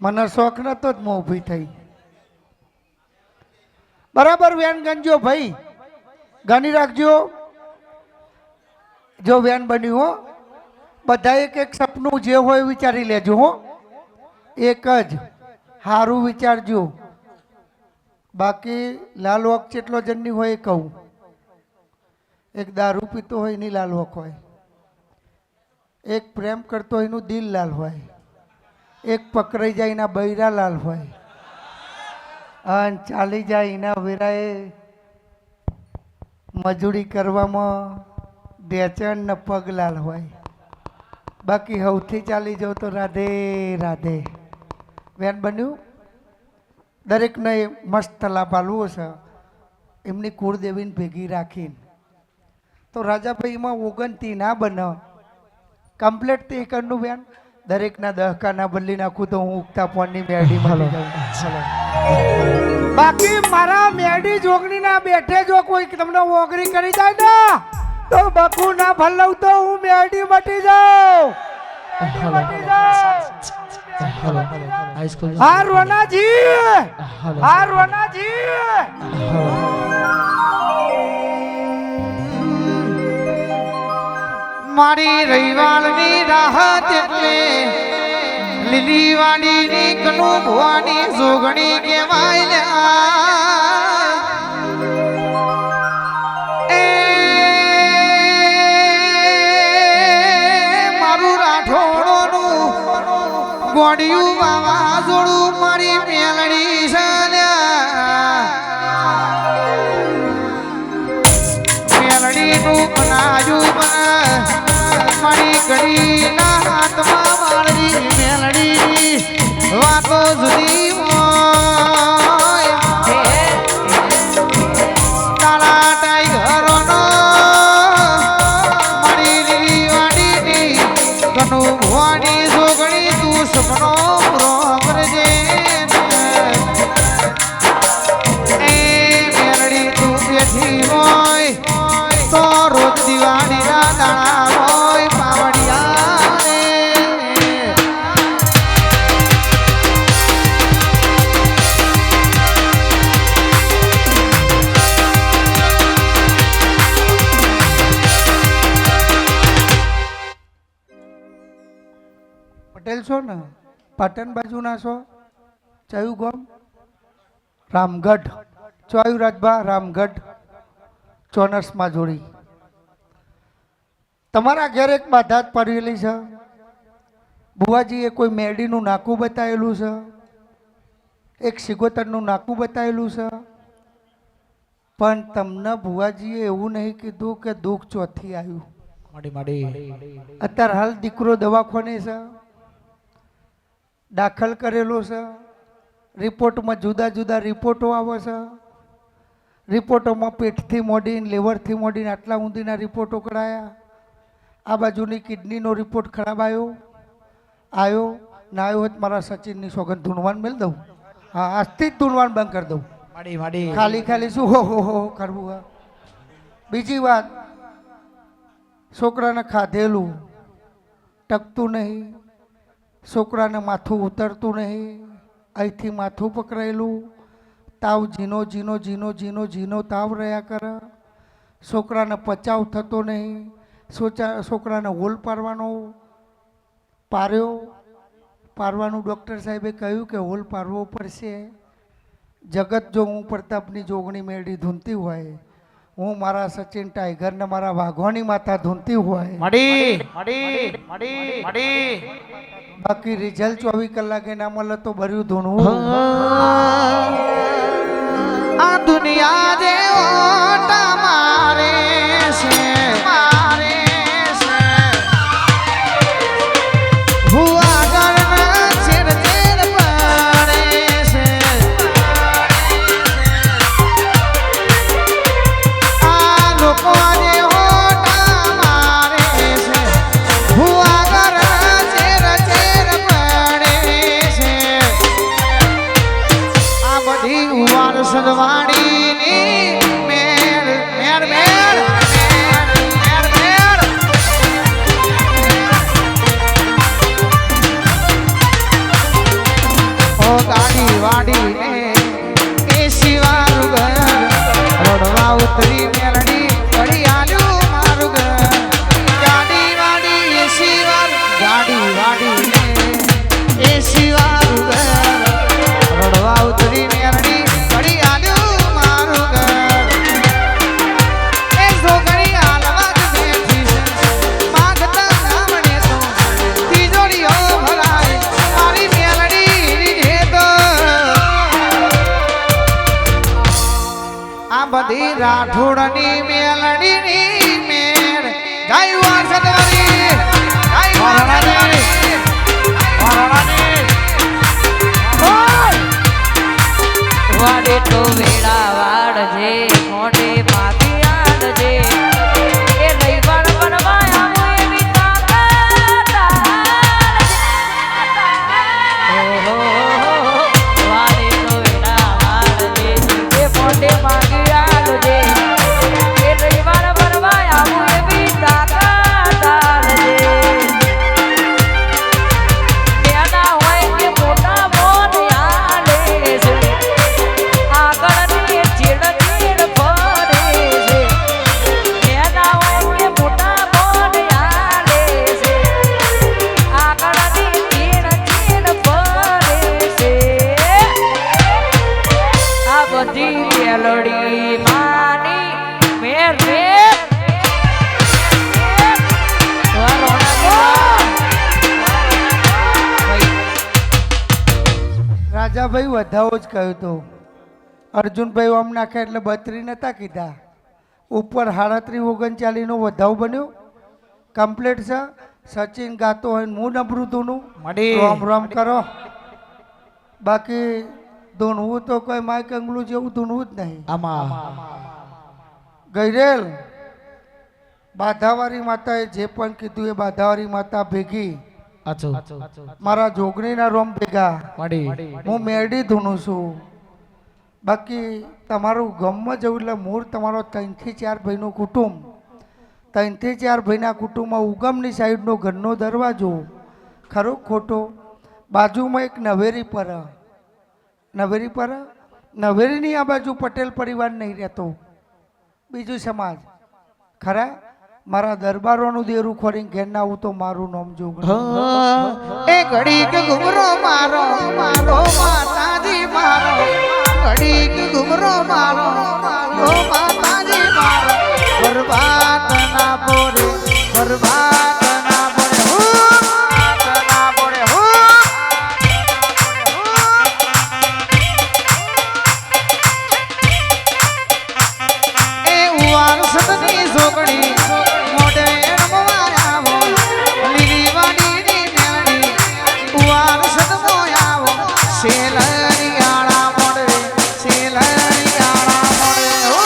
મને શોખ નતો જ હું ઊભી થઈ. બરાબર વેન ગણજો ભાઈ, ગણી રાખજો. જો વેન બન્યું હો, બધા એક એક સપનું જે હોય વિચારી લેજો હો. એક જ સારું વિચારજો. બાકી લાલવક કેટલો જણની હોય એ કહું. એક દારૂ પીતો હોય એની લાલવક હોય, એક પ્રેમ કરતો હોય એનું દિલ લાલ હોય, એક પકડાઈ જાય એના બૈરા લાલ હોય, અને ચાલી જાય એના વેરાએ મજૂરી કરવામાં ડેચણ ને પગ લાલ હોય. બાકી સૌથી ચાલી જાવ તો રાધે રાધે. વેન બન્યું. દરેકને મસ્ત લાભ આલવો છે એમની કુળદેવીને ભેગી રાખીને. તો રાજાભાઈમાં ઓગણતી ના બને કમ્પ્લેટ તે કરનું બેન. દરેકના દહકાના બદલી નાખું તો હું ઉગતા પોનની મેરડીમાં જાઉં. બાકી મારા મેરડી જોગણી ના બેઠે જો કોઈ તમને ઓગરી કરી જાય ને તો બકુ ના ભલવ તો હું મેરડી મટી જાઉં. હા રોનાજી, હા રોનાજી. મારી રવિવારની રાહત એટલે લીલી વાડીની કનુ ભવાની જોગણી કહેવાય. એ મારું રાઠોડોનું ગોડિયું વાવાઝોડું મારી મેલડી છે. મેલડીનું બનાયું મારી ગળીના હાથમાં મારી મેલડી વાતો જુદી હોય. તારા ટાઈગરોનો મારી લીલી વાડીની કનુ ભવાની જોગણી તું સપનો પૂરો કરજે. એ મેલડી તું બેઠી હોય તો રોજ દિવાળીના દાણા હોય પાવડિયા રે. પટેલ છો ને? પાટણ બાજુના છો? ચયું ગામ? રામગઢ. ચોયું રાજભા રામગઢ ચોનસમાં જોડી. તમારા ઘેર એક બાધા જ પડેલી છે. બુવાજીએ કોઈ મેરડીનું નાકું બતાવેલું છે, એક સિગોતરનું નાકું બતાવેલું છે, પણ તમને બુવાજીએ એવું નહીં કીધું કે દુઃખ ચોથી આવ્યું. અત્યારે હાલ દીકરો દવાખાને છે, દાખલ કરેલો છે. રિપોર્ટમાં જુદા જુદા રિપોર્ટો આવે છે. રિપોર્ટોમાં પેટથી મોડીને લીવરથી મોડીને આટલા ઊંધીના રિપોર્ટો કરાયા. આ બાજુની કિડનીનો રિપોર્ટ ખરાબ આવ્યો ના આવ્યો હોય મારા સચિનની સોગંદ ધૂણવાન મેળ દઉં. હા, આજથી જ ધૂણવાન બંધ કરી દઉં. ખાલી ખાલી શું હો કરવું. બીજી વાત, છોકરાને ખાધેલું ટકતું નહીં, છોકરાને માથું ઉતરતું નહીં, અહીંથી માથું પકડાયેલું, તાવ ઝીનો ઝીનો ઝીનો ઝીનો ઝીનો તાવ રહ્યા કરે, છોકરાને પચાવ થતો નહીં, છોકરાને હોલ પારવાનું ડૉક્ટર સાહેબે કહ્યું કે હોલ પારવો પડશે. જગત જો હું પ્રતાપની જોગણી મેળડી ધૂનતી હોય, હું મારા સચિન ટાઈગર ને મારા વાઘોની માતા ધૂનતી હોય, બાકી રિઝલ્ટ 24 કલાકે ના મળે તો ભર્યું ધૂણવું. આ દુનિયા જેવો તમારે છે વાડી ને એ શિવાનું ઘર રડવા ઉતરી મેલડી પડી આલ્યું મારું ઘર ગાડી વાડી એ શિવાનું ગાડી વાડી ને એ શિવાનું ઘર રડવા ઉતરી મેલડી પડી આલ્યું મારું ઘર એ છોકરી આલવા જ બેઠી માગતા સાંભળે તો તિજોરીઓ ભરાય મારી મેલડી જે તો આ બધી રાઠોડની મેલડીની મેળ ગાયું સદવારી ગાયું વાડે તો વેળા વાડજે મોઢે માગી આડજે એ રવિવાર બનવા આવું એવી તાકાત ઓહો વાડે તો વેળા વાડજે એ મોઢે માગી આડજે એ રવિવાર બનવા આવું એવી તાકાત એના હોય કે મોટા મોન આલે છે આગળની ચીડ ચીડ ફરે છે એના હોય કે મોટા મોન આલે છે આગળની ચીડ ચીડ ફરે છે આ બધી મેલડી માની મેર મેર રાજાભાઈ વધાવો જ કહ્યું હતું અર્જુનભાઈ આમ નાખ્યા એટલે 32 નતા કીધા ઉપર 37 39 નો વધાવ બન્યો કમ્પ્લીટ છે સચિન ગાતો હોય હું નબૃતુનું રોમ રોમ કરો બાકી ધૂણવું તો કોઈ માઇક અંગલું જેવું ધૂણવું જ નહીં આમાં ગઈરેલ બાધાવાળી માતાએ જે પણ કીધું એ બાધાવાળી માતા ભેગી મારા જોગણીના રોમ ભેગા હું મેરડી ધૂણું છું બાકી તમારું ગામમાં જવું એટલે મૂળ તમારો 3 થી 4 ભાઈનું કુટુંબ 3 થી 4 ભાઈના કુટુંબમાં ઉગમની સાઈડનો ઘરનો દરવાજો ખરો ખોટો બાજુમાં એક નવેરી પર નવેરીની આ બાજુ પટેલ પરિવાર નહીં રહેતો બીજું સમાજ ખરા મારા દરબારોનું દેરું ખોરીને ઘેર ના આવું તો મારું નામ જોગણી એ ઘડીક ઘુમરો મારો મારો માતાજી મારો ઘડીક ઘુમરો મારો મારો માતાજી મારો બરબાદ ના બોરે બરબાદ ના બોરે હો ના બોરે હો એ ઉવાર સદની જોગણી મોઢે રમવા આવો લીલી વાડીની મેલડી ઉવાર સદમો આવો શેલરિયાળા મોડે શેલરિયાળા મોડે હો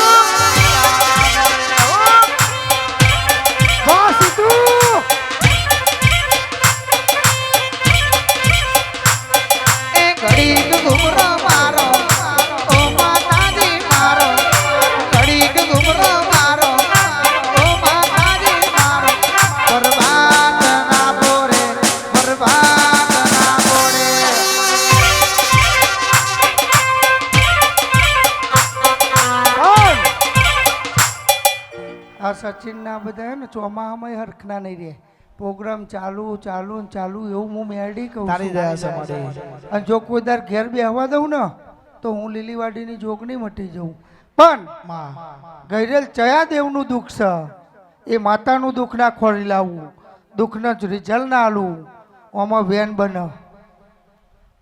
એ ઘડીક ઘુમરો મારો ઓ માતાજી મારો ઘડીક ઘુમરો મારો ઓ માતાજી મારો બરબાદ ના બોરે બરબાદ ના બોરે આ સચિનના બધા ને ચોમાહામાં હરખના નહીં રહે પ્રોગ્રામ ચાલુ ચાલુ ને ચાલુ એવું હું મેરડી કહું તારી છું. દયા છે મારી. અને જો કોઈ દર ઘેર બેહવા દઉં ને તો હું લીલીવાડીની જોગણી મટી જાઉં પણ માં ગઈરેલ ચયા દેવનું દુઃખ છે એ માતાનું દુઃખ ના ખોરી લાવવું દુઃખના જ રિઝલ્ટ ના આલું આમાં વેન બને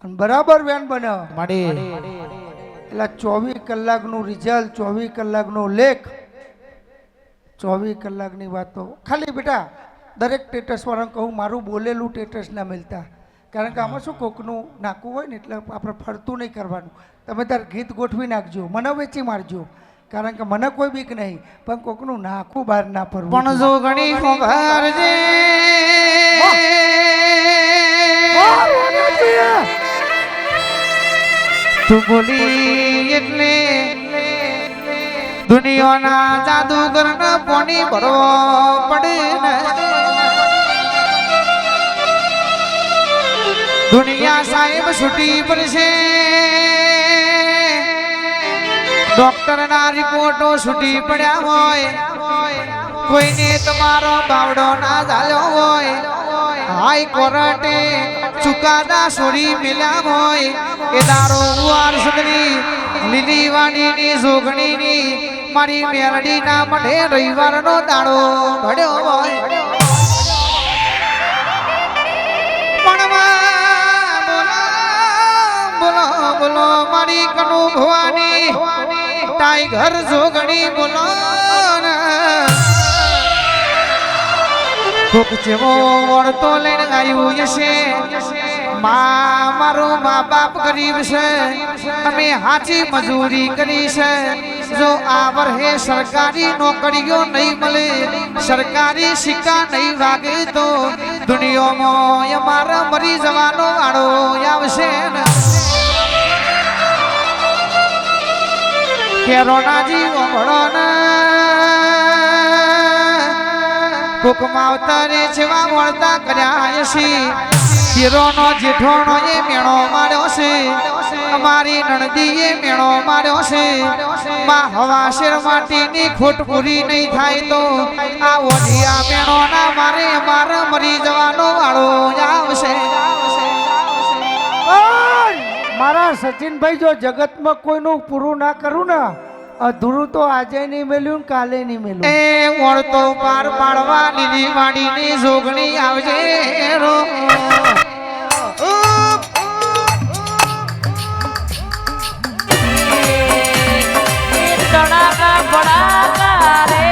અને બરાબર વેન બને માડી એટલે 24 કલાકનું રિઝલ્ટ 24 કલાકનો લેખ 24 કલાકની વાતો ખાલી બેટા દરેક ટેટસ વાળાને કહું મારું બોલેલું ટેટસ ના મિલતા કારણ કે આમાં શું કોકનું નાખવું હોય ને એટલે આપણે ફરતું નહીં કરવાનું તમે તાર ગીત ગોઠવી નાખજો મને વેચી મારજો કારણ કે મને કોઈ બીક નહીં પણ કોકનું નાખું બહાર ના પડવું પણ જો ઘણી ખોભારજે તું બોલી એટલે દુનિયાના જાદુગરને પોણી ભરવો પડે ને દુનિયા સાહેબ છૂટી પડશે ડોક્ટર ના રિપોર્ટો છૂટી પડ્યા હોય કોઈને તમારો બાવડો ના ચાલ્યો હોય હાઈ કોર્ટે ચુકાદા છોડી મેલ્યા હોય એ દારો ઉવાર સુધરી લીલી વાડીની જોગણીની મારી મેરડીના મઢે રવિવારનો દાડો ભળ્યો હોય બોલો બોલો મારી કનુ ભવાની ટાઈગર જોગણી બોલો કોક જેવો વળતો લઈને આવ્યું હશે મારો મા બાપ ગરીબ છે અમે હાચી મજૂરી કરી છે જો આ વર્ષે સરકારી નોકરીઓ નહીં મળે સરકારી સિક્કા નહીં વાગે તો દુનિયામાં અમારા મરી જવાનો વાળો આવશે ને કેરોનાજી ઓગળો ને કોક માવતરે જેવા વળતા કર્યા હશે હીરોનો જેઠોનો એ મેણો માર્યો છે અમારી નણદીએ મેણો માર્યો છે માં હવાશેર માટીની ખોટ પૂરી નહીં થાય તો આ ઓઢિયા મેણો ના મારે મારા મરી જવાનો વાળો આવશે મારા સચિનભાઈ જો જગતમાં કોઈનું પૂરું ના કરું ને અધૂરું તો આજે નહીં મેલ્યું કાલે નહીં મેલ્યું એ વળતો પાર પાડવા લીલી વાડીની જોગણી આવજે રો તડાકા ફડાકા રે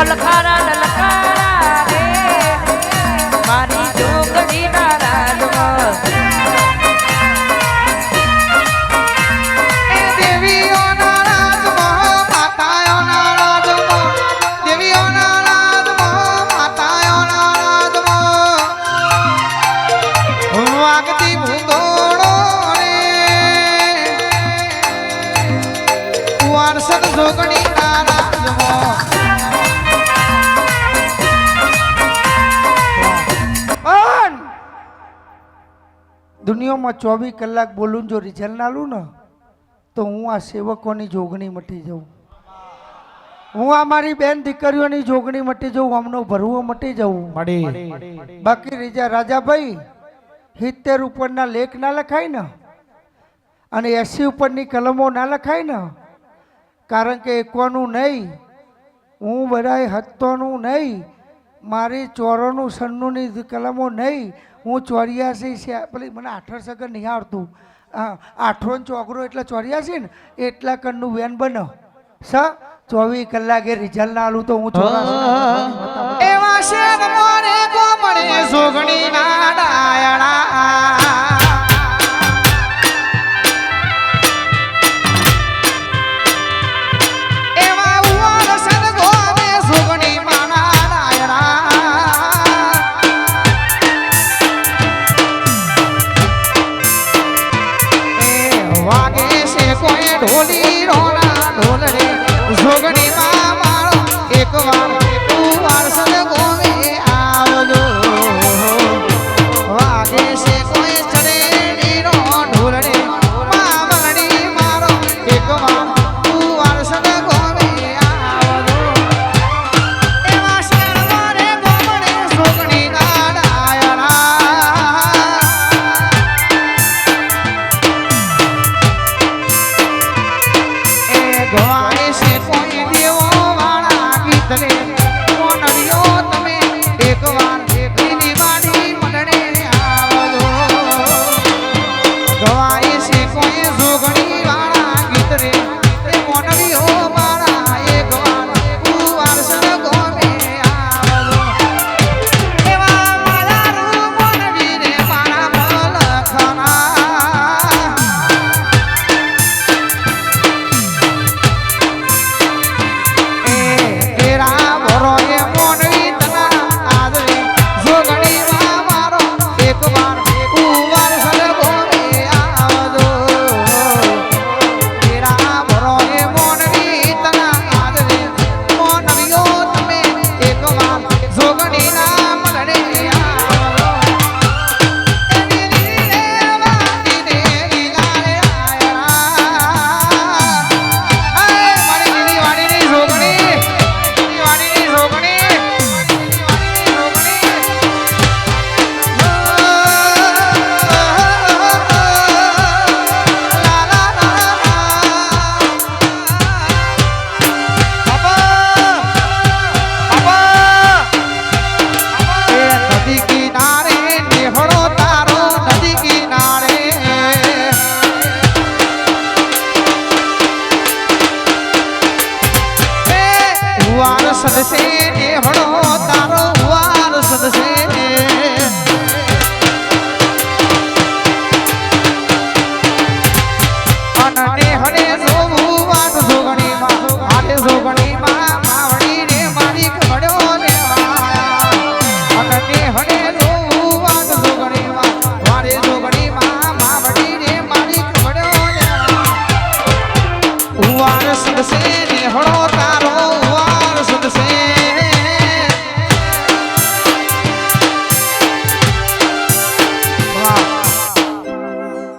અલખારા લલકારા રે મારી જોગણીના રાજમાં દુનિયામાં 24 કલાક બોલું જો રિઝલ્ટ ના લઉં ને તો હું આ સેવકોની જોગણી મટી જાઉં હું આ મારી બેન દીકરીઓની જોગણી મટી જાઉં આમનો ભરવો મટી જાઉં બાકી રાજાભાઈ 70 ઉપરના લેખ ના લખાય ને અને 80 ઉપરની કલમો ના લખાય ને કારણ કે એકોનું નહીં હું બધાય હત્તોનું નહીં મારી ચોરોનું સન્નુની કલમો નહીં હું 84 છે પેલી મને 18 સગર નહીં આવડતું 8 ચોગરો એટલે 84 ને એટલા કનનું વેન બનો 24 કલાકે રિઝલ્ટ ના આલું તો હું એવા શેર મોરે ગોમડે જોગણી ના ડાયણા ઢોલી રોના ઢોલ રે જોગણી માં મારો એક વાર તું વારસદ ગોવે આવજો વાગે છે કોઈ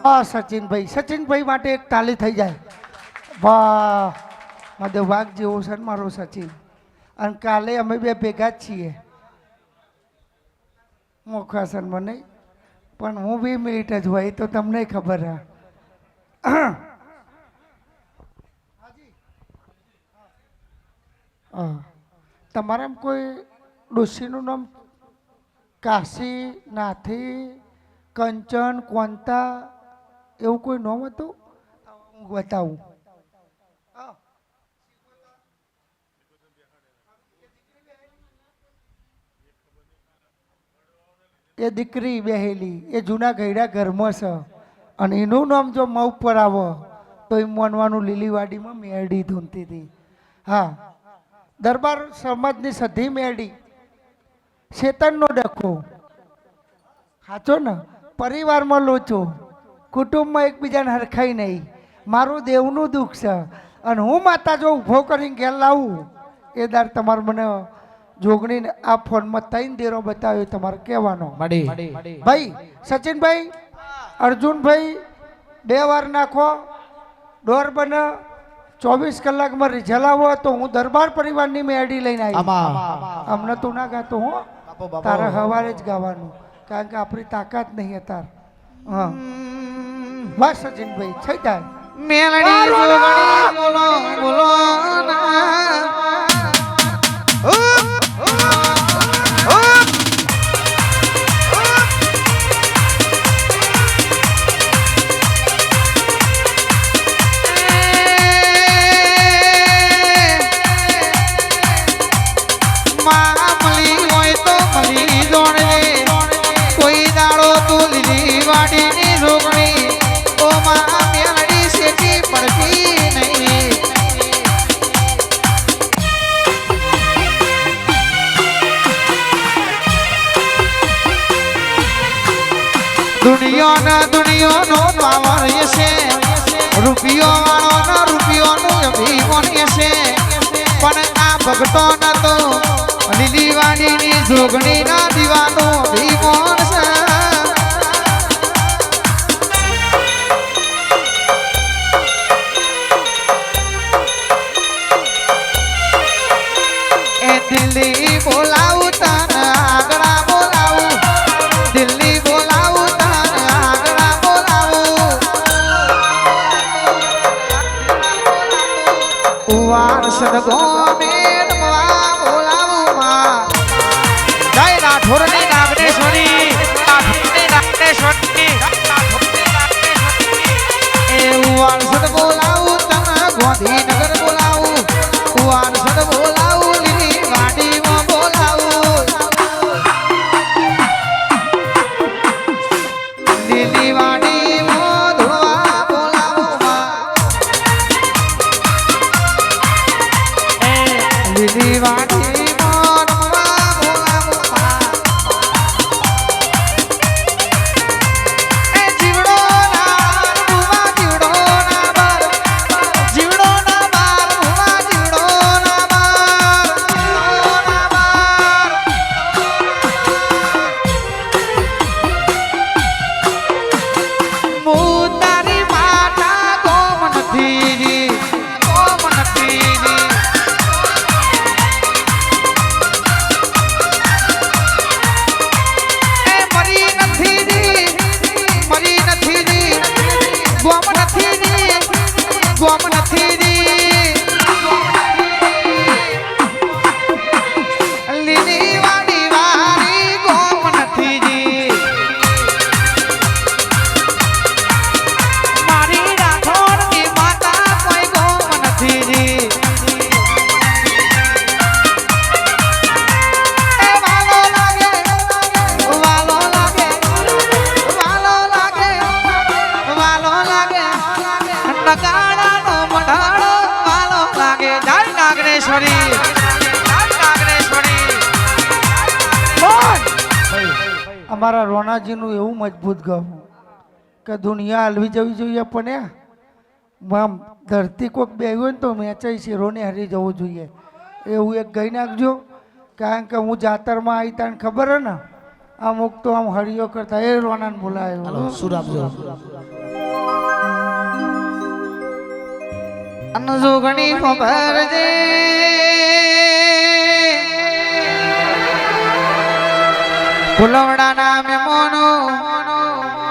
વાહ સચિનભાઈ માટે એક તાલી થઈ જાય. વાહ માધવ વાઘ જેવો છે ને મારો સચિન. અને કાલે અમે બે ભેગા જ છીએ મોખાસનમાં નહીં, પણ હું 20 મિનિટ જ હોય તો તમને ખબર હા. તમારામાં કોઈ ડોશીનું નામ કાશી, નાથી, કંચન, કોંતા એવું કોઈ નામ હતું? હું બતાવું. એ દીકરી બેહેલી એ જૂના ગયડા ઘરમાં છે અને એનું નામ જો મઉ પર આવે તો એ મોનવાનું લીલીવાડીમાં મેરડી ધૂનતી હતી. હા, દરબાર સમાજની સધી મેરડી, શેતનનો ડખો, સાચો ને? પરિવારમાં લોચો, કુટુંબમાં એકબીજાને હરખાઈ નહીં. મારું દેવનું દુઃખ છે અને હું માતા જો ઊભો કરીને ઘેર લાવું એ દર તમારે મને જોગણીને આ ફોનમાં 3 દેરો બતાવ્યો તમારે કહેવાનો. ભાઈ સચિનભાઈ, અર્જુનભાઈ 2 વાર નાખો, ડોર બને 24 કલાકમાં રિઝલ્ટ આવો તો હું દરબાર પરિવારની મેરડી લઈને આવી. અમને તું ના ગાતો હો, તારે સવારે જ ગાવાનું કારણ કે આપણી તાકાત નહીં અત્યારે. હા બસ સચિનભાઈ થઈ જાય. મેલડી જોગણી બોલો બોલો ના. દુનિયાનો પાવર છે, રૂપિયો વાળો ના રૂપિયોનું અભિમાન છે, પણ આ ભગતો ન તો લીલી વાડીની જોગણી ના દીવાનો અભિમાન છે. એ દિલ્હી બોલાવું તને આગળ બોલાવું, દિલ્હી બોલાવું તને આગળ બોલાવું, વારસદ ગોમે નમવા બોલાવું માં. જય રાઠોરની નાગનેશ્વરી, રાઠોરની નાગનેશ્વરી, એ વારસદ બોલાવું તને ગાંધીનગર બોલાવું, વારસદ બોલાવું લીલી વાડીમાં બોલાવું, લીલી વાડીમાં ધોવા બોલાવું માં. લીલી વાડીમાં ધોવા બોલાવું માં. એ જીવડો ના ભૂવા, જીવડો ના બાર, જીવડો ના બાર ભૂવા, જીવડો ના બાર, જીવડો ના બાર. હું તારી માતા ગોમ નથી જી, ગોમ નથી જી. એ મરી નથી જી, મરી નથી જી, ગોમ નથી જી, ગોમ નથી જી. લીલી વાડી વાળી ગોમ નથી જી. મારી રાઠોડની માતા કોઈ ગોમ નથી જી. એ વાલો લાગે, વાલો લાગે, વાલો લાગે, વાલો લાગે, નગાડાનો મઢાળો વાલો લાગે. જય નાગનેશ્વરી, જય નાગનેશ્વરી. અમારા રોનાજીનું એવું મજબૂત ગાવું કે દુનિયા હલવી જવી જોઈએ પણ આમ ધરતી કોક બેહ્યું હોય ને તો મેચાઈ શેરોને હરી જવું જોઈએ એવું એક ગઈ નાખજો. કારણ કે હું જાતરમાં આવી તને ખબર હે ને અમુક તો આમ હરિયો કરતા એ રોનાને બોલાયો. સુર આપજો. અન જોગણી ખબર છે ફુલવડાના મહેમાનો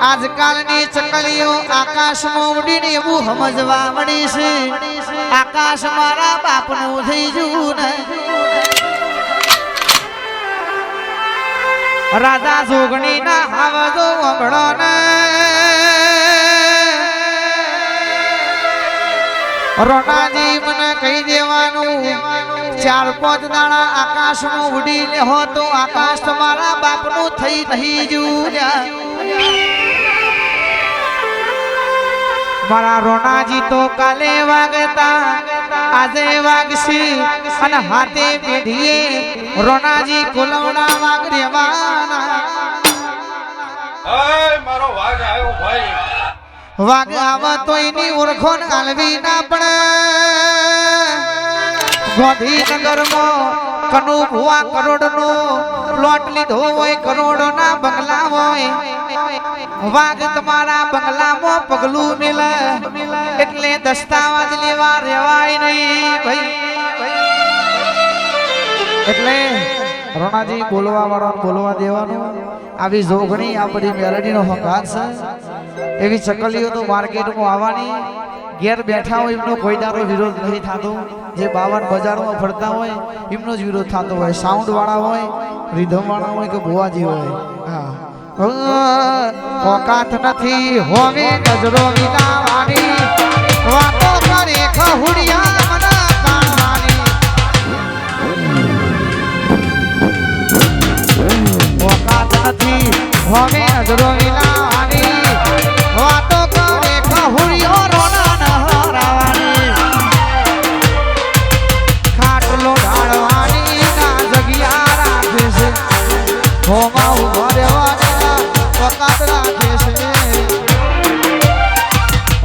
આજકાલની ચકલીઓ આકાશમાં ઉડીને એવું સમજવા મળી છે આકાશ મારા બાપનું થઈ જવું ને રાજા જોગણીના આવજો વગડો ને રોનાજી મને કહી દેવાનું 4-5 દાડા આકાશમાં ઉડી લેહો તો આકાશ તમારા બાપનું થઈ નહીં જુલ્યા મારા રોનાજી તો કાલે વાગતા આજે વાગશી અને હાથે પેઢીએ રોનાજી કોલવડા વાગ રેવાના મારો વાઘ આવ્યો ભાઈ વાગ આવ તો એની ઓળખોન આલવી ના પણ ગાંધીનગરમાં કનુ ભુવા કરોડનો પ્લોટ લીધો હોય કરોડોના બંગલા હોય વાઘ તમારા બંગલામાં પગલું મેલે એટલે દસ્તાવેજ લેવા રેવાય નહીં ભાઈ એટલે રોણાજી બોલવા વાળા બોલવા દેવાનું આવી જોગણી આપણી મેલડીનો હંકાર છે એવી ચકલીઓ તો માર્કેટમાં આવવાની ઘેર બેઠા હોય એમનો કોઈ દારો વિરોધ નથી થતો જે 52 બજારમાં ફરતા હોય એમનો જ વિરોધ થતો હોય સાઉન્ડ વાળા હોય રિધમ વાળા હોય કે ભુવાજી હોય હા ઓકાત નથી હોવે નજરો વિનાવાની વાતો કરે ખહુડિયા મના કાણવાની ઓકાત નથી હોવે નજરો વિનાવાની વાતો કરે ખહુડિયો રોના નહરાવાની ખાટલો ઢાળવાની ના જગ્યા રાખે છે હોમાં ઉભા રહેવાના વકાત રાખે છે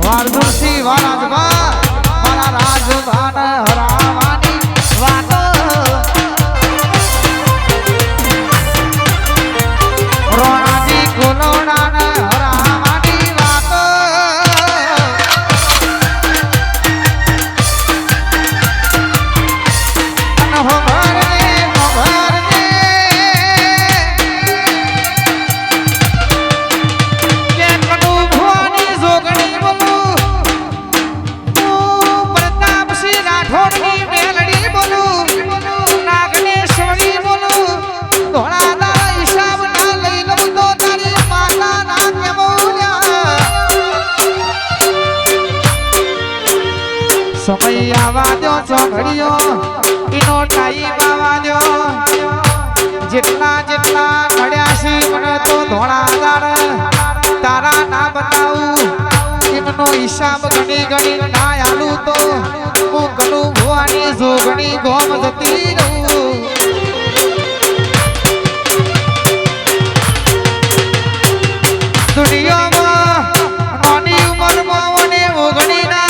વારદુરસી વારાજબા મારા રાજભાન હરાવાની વાતો રોણાજી કોલોડાને હરાવાની વાતો અને સમય આવા દો ચોઘડીઓ એનો ટાઈમ આવા દો જેટલા જેટલા મળ્યા છે મને તો ધોળા દાડ તારા ના બતાવું એમનો હિસાબ ગણી ગણી ના આલું તો હું ગણું ભુવાની જોગણી ગોમ જતી રહું દુનિયામાં નાની ઉંમરમાં મને ઓગણીના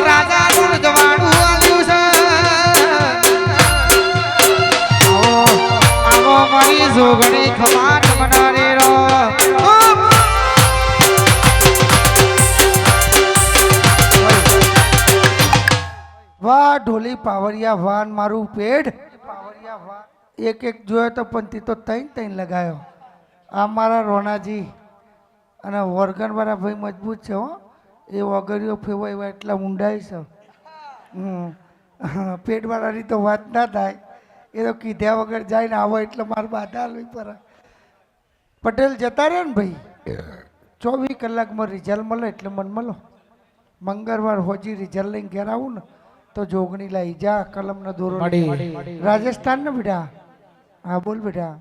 રાજાનું જવાડું આવ્યું છે આવો મારી જોગણી ખમાટ બનારે રો વાહ ઢોલી પાવરિયા વાન મારું પેડ એક એક જોયો તો પણ તે તો તૈન લગાયો આ મારા રોનાજી અને વર્ગનવાળા ભાઈ મજબૂત છે હો એ વગરીઓ ફેવાય એટલા ઊંડાઈ છે પેટવાળાની તો વાત ના થાય એ તો કીધ્યા વગર જાય ને આવો એટલે મારે બાધા હાલવી પડે પટેલ જતા રહે ને ભાઈ 24 કલાકમાં રિઝલ્ટ મળે એટલે મને મળો મંગળવાર હોજી રિઝલ્ટ લઈને ઘેર આવું ને તો જોગણી લાવી જા કલમનો દોરો રાજસ્થાન ને બેટા હા બોલ બેટા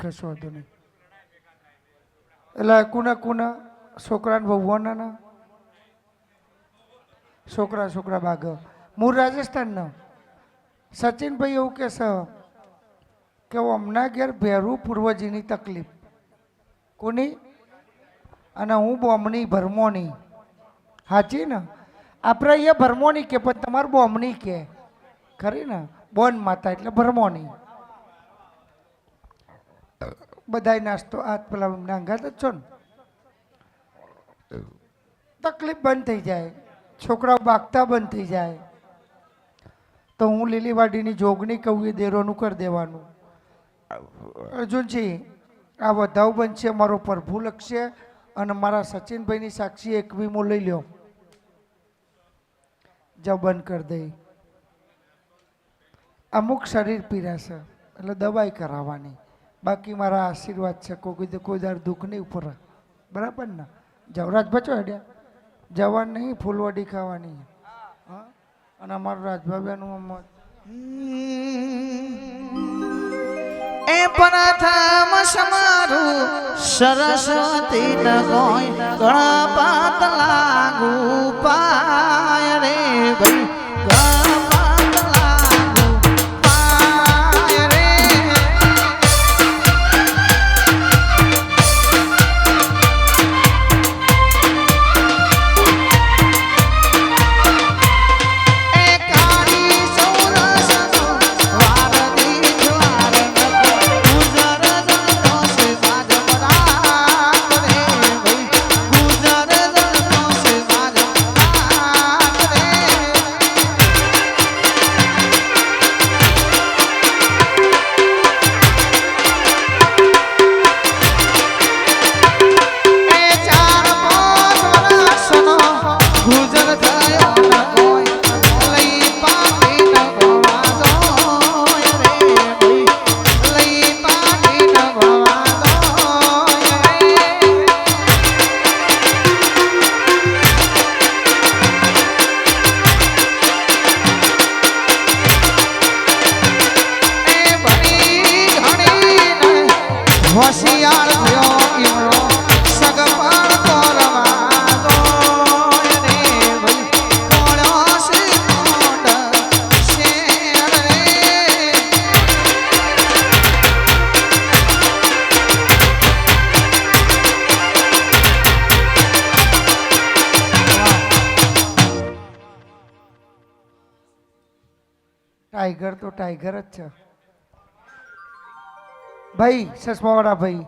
કશો વાંધો નહીં એટલે કુના છોકરાને ભગવાનના છોકરા બાગ મૂળ રાજસ્થાનના સચિનભાઈ એવું કહેશે કે હમણાં ઘેર ભેરું પૂર્વજીની તકલીફ કોની અને હું બોમણી ભરમોની સાચી ને આપણે અહીંયા ભરમોની કે પણ તમારે બોમણી કે ખરી ને બોન માતા એટલે ભરમોની બધાય નાસ્તો આ પેલા નાંગા જ છો ને તકલીફ બંધ થઈ જાય, છોકરાઓ બાગતા બંધ થઈ જાય. તો હું લીલીવાડીની જોગણી કહું એ દેરોનું કરી દેવાનું. અર્જુનજી આ વધાવ બનશે મારો પ્રભુ લખશે અને મારા સચિનભાઈની સાક્ષી 21મો લઈ લ્યો. જાઓ બંધ કરી દઈ. અમુક શરીર પીરાશે એટલે દવાઈ કરાવવાની, બાકી મારા આશીર્વાદ છે. કોઈ દર દુઃખ નહીં ઉપર, બરાબર ને? જવરાજ બચો હેડ્યા જવાન નહીં, ફૂલવડી ખાવાની. હા, અને અમારું રાજભાવ્યાનું એ પ્રથમ સમારું સરસ્વતી ન ગોય ગણપત લાગુ પાય રે ભાઈ, ગણપત લાગુ પાય રે. એ કાળી સૌરસનો વારદી જ્વાર ગુજર જણનો છે સાજમરાત રે ભાઈ, ગુજર જણનો છે સાજમરાત રે. એ ચાર પાંચ વર્ષનો ગુજર થયો ન કોઈ, લઈ પાટી ન ગોવા જોય રે ભાઈ, લઈ પાટી ન ગોવા જોય રે. એ ભણી ઘણીને હોશિયાર થયો ઈમરો સગપણ તોરવા જોય રે ભાઈ, કોળ્યો શ્રી કોંડ શેર રે. ટાઈગર તો ટાઈગર જ છે ભાઈ. ચશ્માવાળા ભાઈ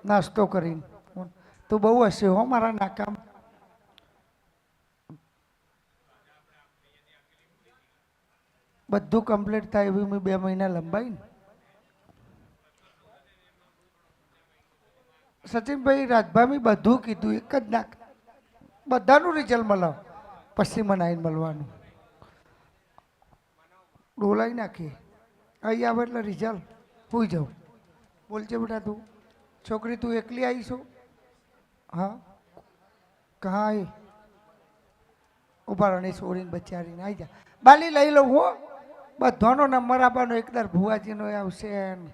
નાસ્તો કરીને તું બહુ હશે હો મારા નાકામ. બધું કમ્પ્લીટ થાય એવી મેં 2 મહિના લંબાઈ ને. સચિનભાઈ રાજભાઈ બધું કીધું, એક જ નાખ બધાનું રિઝલ્ટ મળે, પછી મને આવીને મળવાનું. ડોલાઈ નાખીએ અહીં આવે એટલે રિઝલ્ટ પૂઈ જાઉં. બોલજે બેટા તું છોકરી, તું એકલી આવીશું? હા, કહા આવી ઉભા રહી છોડીને બચારીને આવી જા. બાલી લઈ લઉં હો, બધાનો નંબર આપવાનો. એકદર ભુવાજીનો આવશે ને,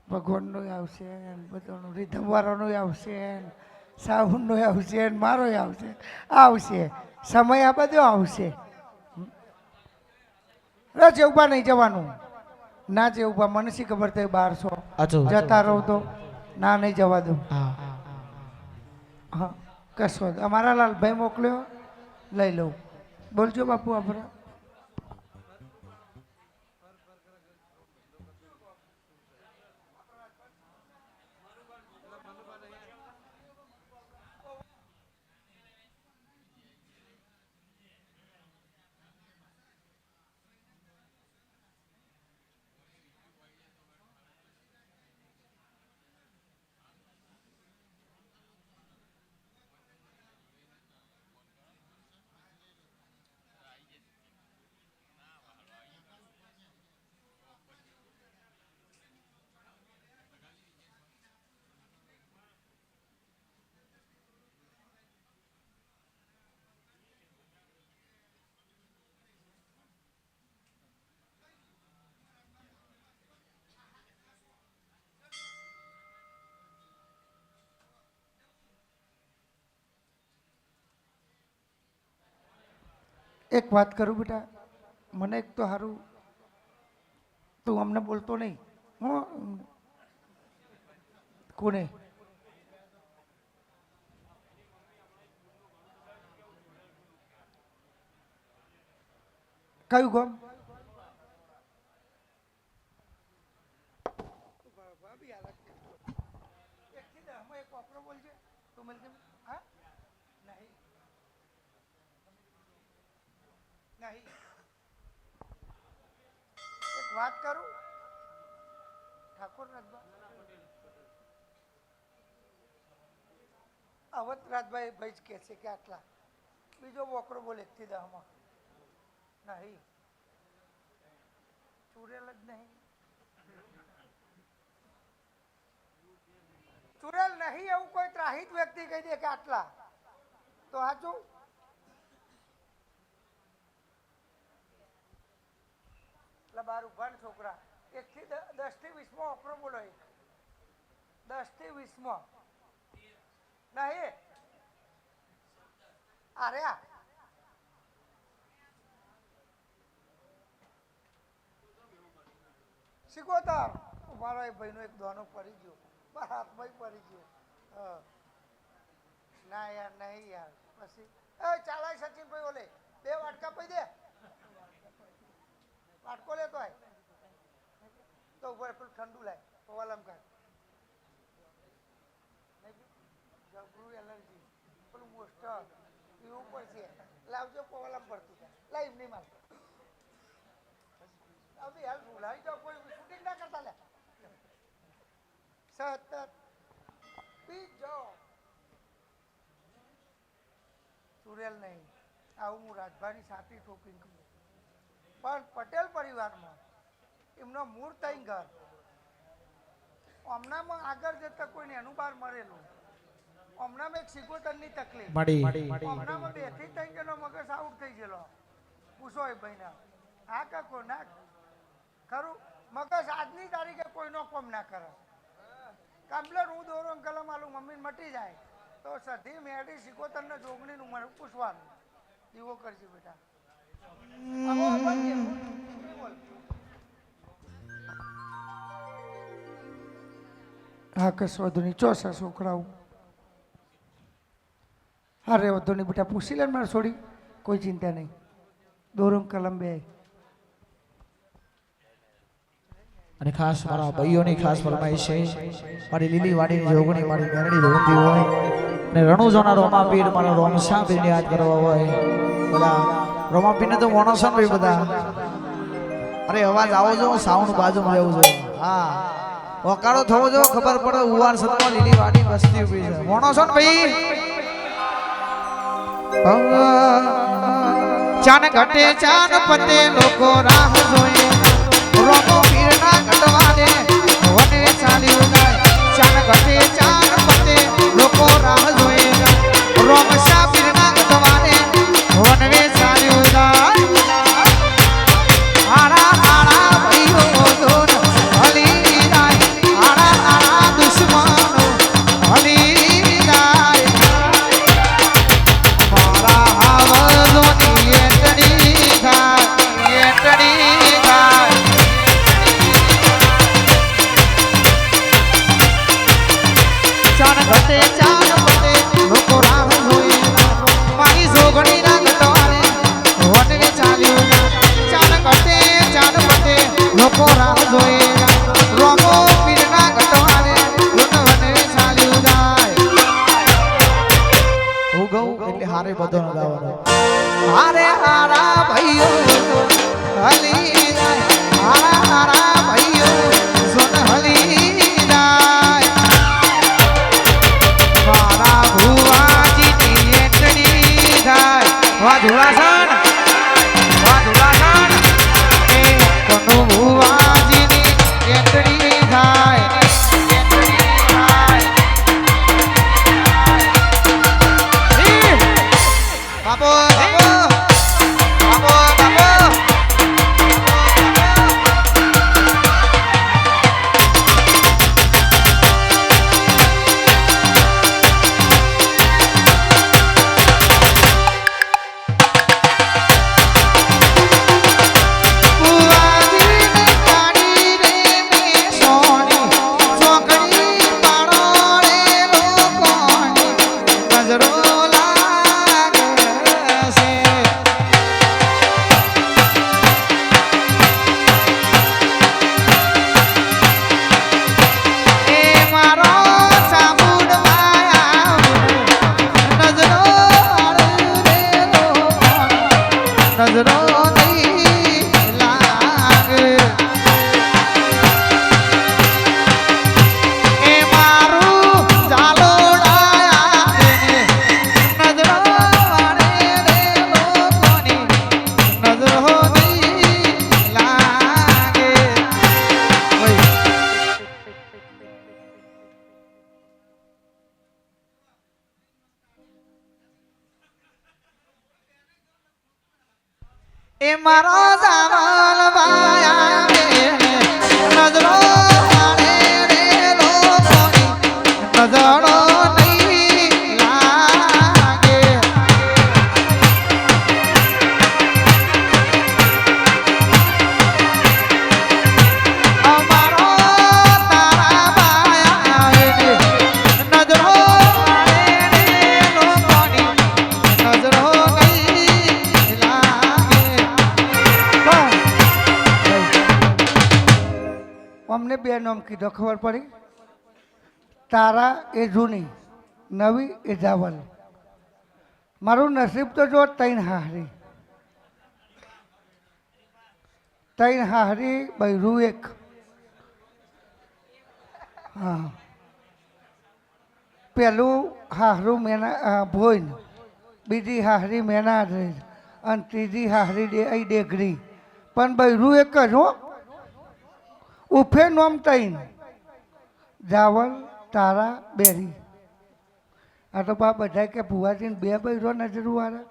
ભગવાનનો આવશે ને, બધાનો રીધમવાળાનો આવશે ને, સાહુનો આવશે ને, મારો આવશે. આવશે સમય આ બધો આવશે. જે ઉભા નહીં જવાનું, ના જે ઉભા મને શી ખબર થાય 1200 જતા રહો તો ના નહીં જવા દઉં. હા કશો અમારા લાલભાઈ મોકલ્યો, લઈ લઉં. બોલજો બાપુ આપણે. એક વાત કરું બેટા, મને એક તો સારું, તું અમને બોલતો નહીં હું કોને કયું ગામ? કોપરો બોલજે તું મિલજે હા નહીં નહીં એક વાત કરું ઠાકોર રાજભા અવત રાજભાઈ ભાઈ જ કહે છે કે આટલા બીજો બોકરો બોલે 1 થી 10 માં નહીં ચુરેલ જ નહીં ચુરેલ નહીં એવું કોઈ ત્રાહિત વ્યક્તિ કહી દે કે આટલા તો સાચું એટલે બાર ઉભા ને છોકરા 1 થી 10 થી 20 માં ઓકરો બોલો 10 થી 20 માં નહીં અરે શીખોતર મારો એ ભાઈનો એક દોનો પડી ગયો મારા હાથમાં પડી ગયો ના યાર નહીં યાર પછી એ ચાલાય સચિનભાઈ ઓલે 2 વાટકા પી દે વાટકો લેતો આય તો ઉપર પેલું ઠંડુ લાય પવાલમ કાઢ જબરું એલર્જી પેલું મોસ્ટર પીવું પડશે લાવજો પવાલમ પડતું લાઈવ નહીં માર અભી હાલ ભૂલાઈ જાઓ કોઈ શૂટિંગ ના કરતા લે સતત પી જાઓ સુરેલ નહીં આવું હું રાજભાની સાથે ટોકીને કહું પણ પટેલ પરિવારમાં એમનો મૂળ તઈ ઘર હમણાંમાં આગળ જતા કોઈને એનું બહાર મરેલું હમણાંમાં એક સિકોતરની તકલીફ હમણાંમાં 2 થી 3 જણનો મગજ આઉટ થઈ ગયેલો પૂછો એ ભાઈને હા કાકો ના ખરું મગજ આજની તારીખે કોઈનો કોમ ના કરે કમ્પ્લેટ હું દોરો કલમ આલું મમ્મીને મટી જાય તો સધી મેડી સિકોતરને જોગણીનું મને પૂછવાનું દીવો કરજે બેટા હા કશો વધુ નહીં ચોસા છોકરાઓ અરે વધુ નહીં બેટા પૂછી લે મારે છોડી કોઈ ચિંતા નહીં દોરંગ કલમ 2 અને ખાસ મારા ભાઈઓની ખાસ ફરમાઈશ છે મારી લીલી વાડીની જોગણી મારી મેરડી રોંધી હોય અને રણુજોના રોમાપીર મારા રોમસાપીરને યાદ કરવા હોય બધા રોમાપીરને તો મોણસો ભાઈ બધા અરે અવાજ આવો જો સાઉન્ડ બાજુમાં રહેવું જોઈએ હા વકાળો થવો જો ખબર પડે ઉવાર સતમાં લીલી વાડી બસતી ઉભી છે મોણસો ભાઈ ચાન ઘટે ચાન પતે લોકો રાહ જોએ રોમો પીરના ઘટવાને વને ચાલ્યું જાય ચાન ઘટે ચાન પતે લોકો રાહ જોએ રોમશા પીરના ઘટવાને વનવે ચાલ્યું જાય આડા આડા ભાઈઓ દોન હલી જાય આડા આડા દુશ્મનો હલી જાય મારા હાવલોની એટડી થાય ચાન ઘટે ચાન પતે લોકો રાહ જોઈ મારી જોગણી ના ઘટવાને વનવે ચાલ્યું ચાન ઘટે ચાન પતે લોકો રાહ જોઈ રોમો પીરના ઘટવાને વનવે ચાલ્યું જાય હું ગઉં એટલે હારે બધો ન ગાવાનો હારે હારા ભાઈઓ હલી જાય હારા હારા ભાઈઓ સુન હલી જાય નજરો નહીં લાગે એ મારું ઝાલોડાયા નજરો વાળે રે લોકોની નજરો નહીં લાગે એ મારો ઝાવલ વાયા નજરો વાળે રે લોકોની નજરો નહીં લાગે અમારો તારા વાયા નજરો વાળે રે લોકોની નજરો નહીં લાગે અમને બે નામ કીધો ખબર પડી તારા એ જૂની નવી એ જાવલ મારું નસીબ તો જો ત્રણ હાહરી બૈરું એક હા પેલું હાહરું મેના ભોઈન બીજી હાહરી મેના અને ત્રીજી હાહરી ડેગરી પણ બૈરું એક જ હો ઉફે નોમ તૈન જાવલ તારા બેરી આ તો બા બધા કે ભુવાજીને બે બૈરો નજરું વાળા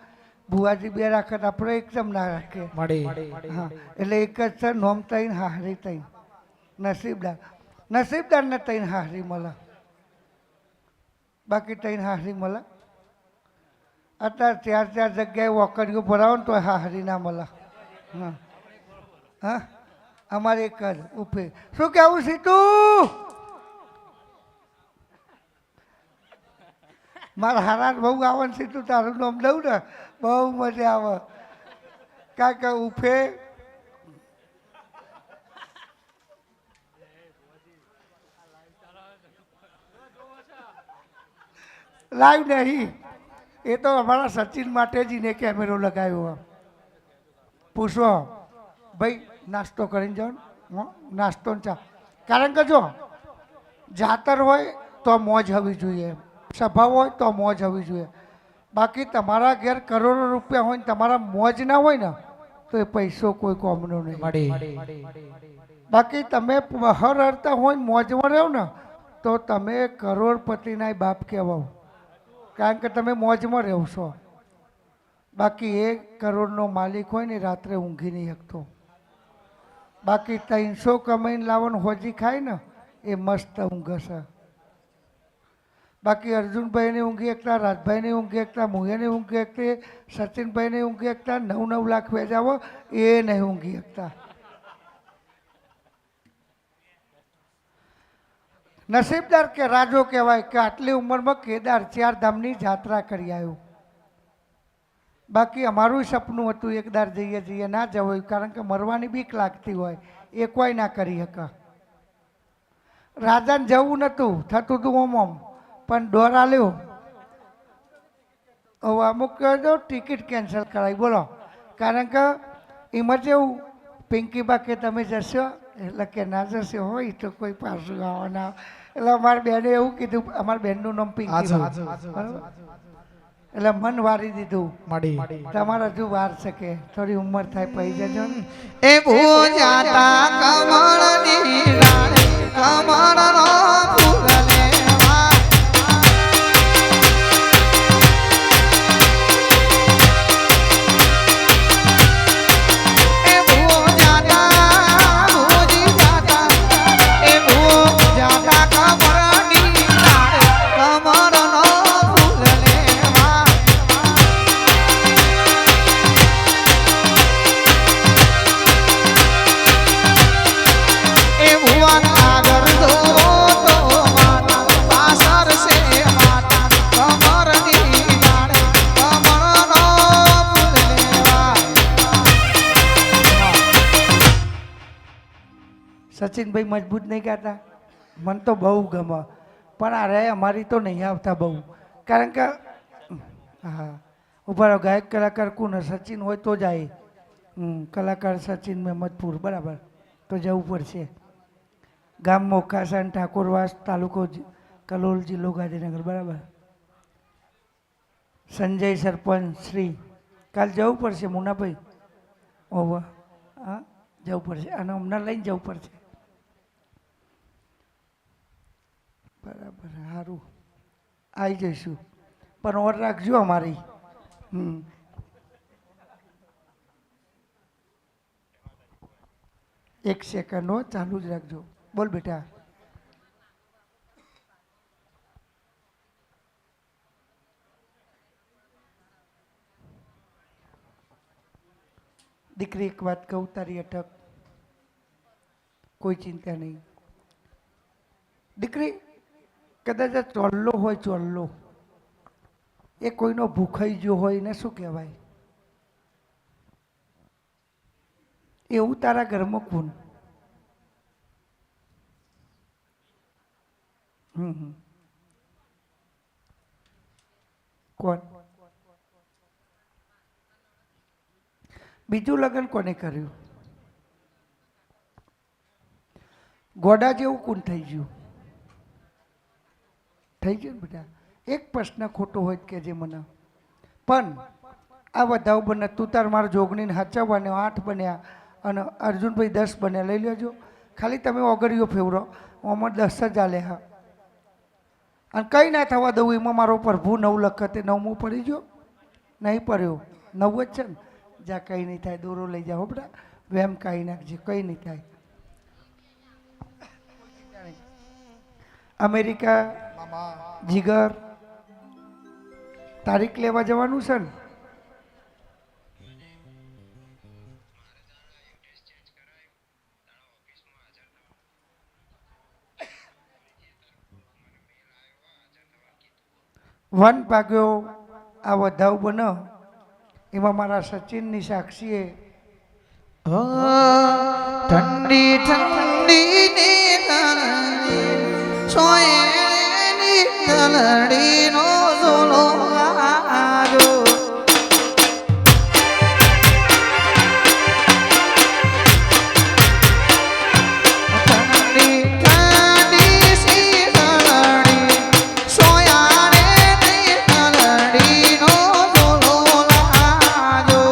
ભુવાજી બે રાખે તો આપણે એકદમ ના રાખીએ મળી હા એટલે એક જ છે નોમ તૈન હાહરી તૈન નસીબદારને તૈન હાહરી મળે બાકી તૈન હાહરી મળે અત્યારે ચાર જગ્યાએ વોકરીઓ ભરાવો ને તો હાહરી ના મળે હા હા અમારે એક જ ઉફે શું કેવું સીતું મારા હારા બહુ આવે ને સીતું તારું નામ દઉં ને બહુ મજા આવે કારણ કે ઉફે લાઈવ નહીં એ તો અમારા સચિન માટે જ ને કેમેરો લગાવ્યો પૂછો ભાઈ નાસ્તો કરીને જાઓ ને નાસ્તો ને ચા કારણ કે જો જાતર હોય તો મોજ હોવી જોઈએ સભા હોય તો મોજ હોવી જોઈએ બાકી તમારા ઘેર કરોડો રૂપિયા હોય ને તમારા મોજ ના હોય ને તો એ પૈસો કોઈ કોમનો નહીં મળી બાકી તમે બહાર હરતા હોય ને મોજમાં રહો ને તો તમે કરોડપતિના બાપ કહેવાઓ કારણ કે તમે મોજમાં રહો છો બાકી 1 કરોડનો માલિક હોય ને રાત્રે ઊંઘી નહીં શકતો બાકી 300 કમાઈને લાવવાનું હોજી ખાય ને એ મસ્ત ઊંઘ છે બાકી અર્જુનભાઈને ઊંઘી એકતા રાજભાઈને ઊંઘી એકતા મુયાને ઊંઘી એકતા સચિનભાઈને ઊંઘી એકતા 9 લાખ વેચાવો એ નહીં ઊંઘી એકતા નસીબદાર કે રાજો કહેવાય કે આટલી ઉંમરમાં કેદાર 4 ધામની જાત્રા કરી આવ્યો બાકી અમારું સપનું હતું એકદાર જઈએ ના જવાયું કારણ કે મરવાની બીક લાગતી હોય એ કોઈ ના કરી શકે રાજાને જવું નહોતું થતું હતું ઓમ પણ ડોર આલ્યો હવે અમુક કહેજો ટિકિટ કેન્સલ કરાવી બોલો કારણ કે એમાં જેવું પિંકીબા કે તમે જશો એટલે કે ના જશો હોય તો કોઈ પાછું આવવાના એટલે અમારા બેને એવું કીધું અમારા બેનનું નામ પિંકી એટલે મન વારી દીધું મળી તમારે હજુ વાર શકે થોડી ઉંમર થાય પૈ જજો ને એ ભૂજાતા કમળની રાણી કમળનો ફૂલ લેવા એ ભૂજાતા એ ભૂજાતા કમળની રાણી કમળનો ફૂલ લેવા એ ભુવન આગળ જોવો તો માતા પાછળ છે માતા કમરની રાણી કમળનો ફૂલ લેવા સચિનભાઈ મજબૂત નહીં ગાતા મને તો બહુ ગમે પણ આ રે અમારી તો નહીં આવતા બહુ કારણ કે હા ઉભા રહો ગાયક કલાકાર કોણ સચિન હોય તો જાય કલાકાર સચિન મહેમદપુર બરાબર તો જવું પડશે. ગામ મોખાસણ ઠાકોરવાસ તાલુકો કલોલ જિલ્લો ગાંધીનગર બરાબર. સંજય સરપંચ શ્રી કાલ જવું પડશે મુનાભાઈ. ઓવા હા જવું પડશે અને હમણાં લઈને જવું પડશે બરાબર. સારું આવી જઈશું પણ ઓર રાખજો અમારી. એક સેકન્ડ હો ચાલુ જ રાખજો. બોલ બેટા. દીકરી એક વાત કહું તારી અટક કોઈ ચિંતા નહીં. દીકરી કદાચ આ ચોલ્લો હોય ચોલ્લો એ કોઈનો ભૂખાઈ ગયો હોય એને શું કહેવાય? એવું તારા ઘરમાં કોણ? કોણ? બીજું લગ્ન કોને કર્યું? ગોડા જેવું કોણ થઈ ગયું? થઈ ગયું ને બેટા. એક પ્રશ્ન ખોટો હોય કે જે મને પણ આ વધાવ બને તું તાર મારા જોગણીને હાચવવાને 8 બન્યા અને અર્જુનભાઈ 10 બન્યા. લઈ લેજો ખાલી તમે ઓગળીઓ ફેવરો આમાં 10 જ આલે. હા અને કંઈ ના થવા દઉં એમાં મારો પ્રભુ 9 લખતે 9મો પડી ગયો નહીં પડ્યો 9 જ છે ને. જા કંઈ નહીં થાય દોરો લઈ જાઓ બેટા વેમ કાઢી નાખજે કંઈ નહીં થાય. અમેરિકા જીગર તારીખ લેવા જવાનું છે ને? વન ભાગ્યો આ વધાવ બનો એમાં મારા સચિનની સાક્ષીએ ઠંડી ઠંડી સોયની દલડીનો ઝોલો આજો ઠંડી ઠંડી સી દલડી સોયાની દલડીનો ઝોલો આજો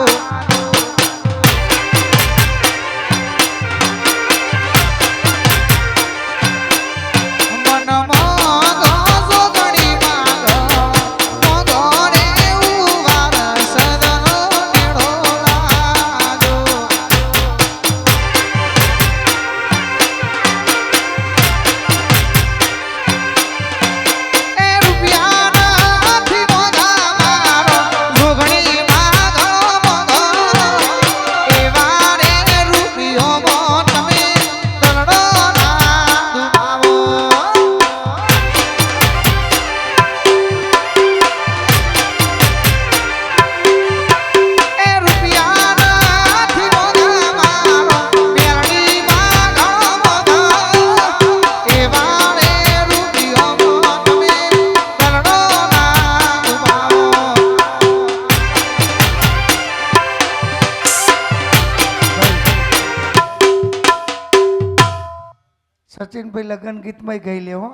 સચિનભાઈ લગ્ન ગીતમાં ગઈ લેવો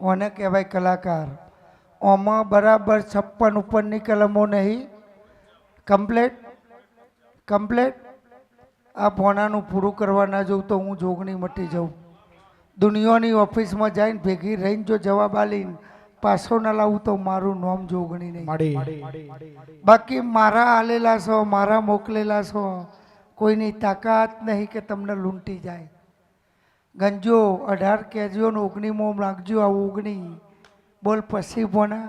ઓને કહેવાય કલાકાર. ઓમાં બરાબર 56 ઉપરની કલમો નહીં. Complete complete. આ ભોણાનું પૂરું કરવા ના જવું તો હું જોગણી મટી જાઉં. દુનિયાની ઓફિસમાં જઈને ભેગી રહીને જો જવાબ આલીને પાછો ના લાવું તો મારું નામ જોગણી નહીં. બાકી મારા આલેલા છો મારા મોકલેલા છો કોઈની તાકાત નહીં કે તમને લૂંટી જાય. ગંજો 18 કહેજો ને 19 લાગજો. આ 19 બોલ પછી ભોણા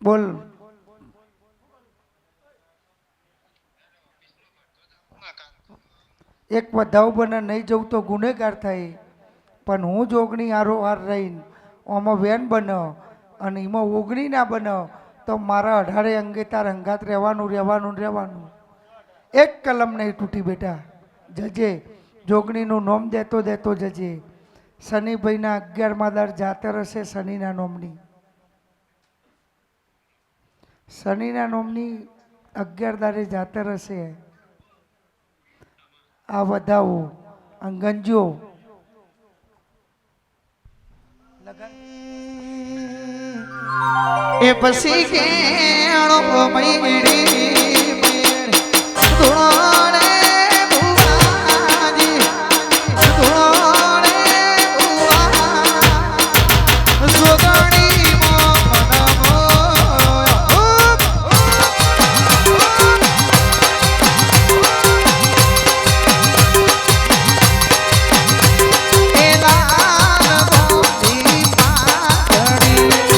બોલ. એક વધાવ બને નહીં જવું તો ગુનેગાર થાય પણ હું જોગણી હારો હાર રહીને આમાં વેન બનો અને એમાં 19 ના બનો તો મારા 18 અંગે તાર અંગાત રહેવાનું રહેવાનું રહેવાનું. એક કલમ નહીં તૂટી બેટા. જજે જોગણીનું નોમ દેતો દેતો જજે. શનિભાઈના 11મા દર જાતર હશે શનિના નોમની. શનિના નોમની 11 દાડે જાતર હશે આ વધાવો અંગંજો એ પછી કેણો મૈડી ધોળે ભુવાજી ધોળે ભુવા જોગણી મોનમો એ લાલ બોલી પાતળી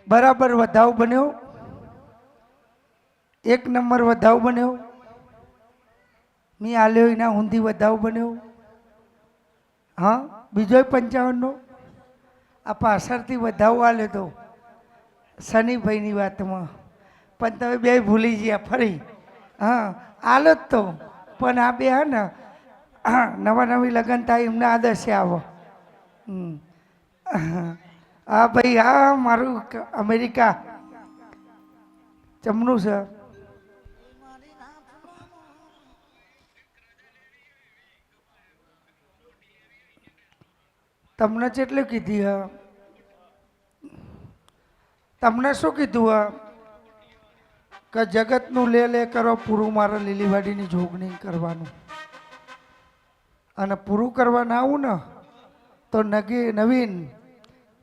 બરાબર વધાવ બન્યો 1 નંબર વધાવ બન્યો મી આલ્યો એના ઊંધી વધાવ બન્યો હા બીજો 55 નો આ પાછળથી વધાવ આલ્યો તો શનિભાઈની વાતમાં પણ તમે બે ભૂલી ગયા ફરી હા આલો જ તો પણ આ બે હા ને નવા નવી લગ્ન થાય એમને આદર્શે આવો હા ભાઈ હા મારું અમેરિકા ચમનું છે તમને કેટલું કીધી હા તમને શું કીધું હા કે જગતનું લે કરો પૂરું મારે લીલીવાડીની જોગણી કરવાનું અને પૂરું કરવાના આવું ને તો નવીન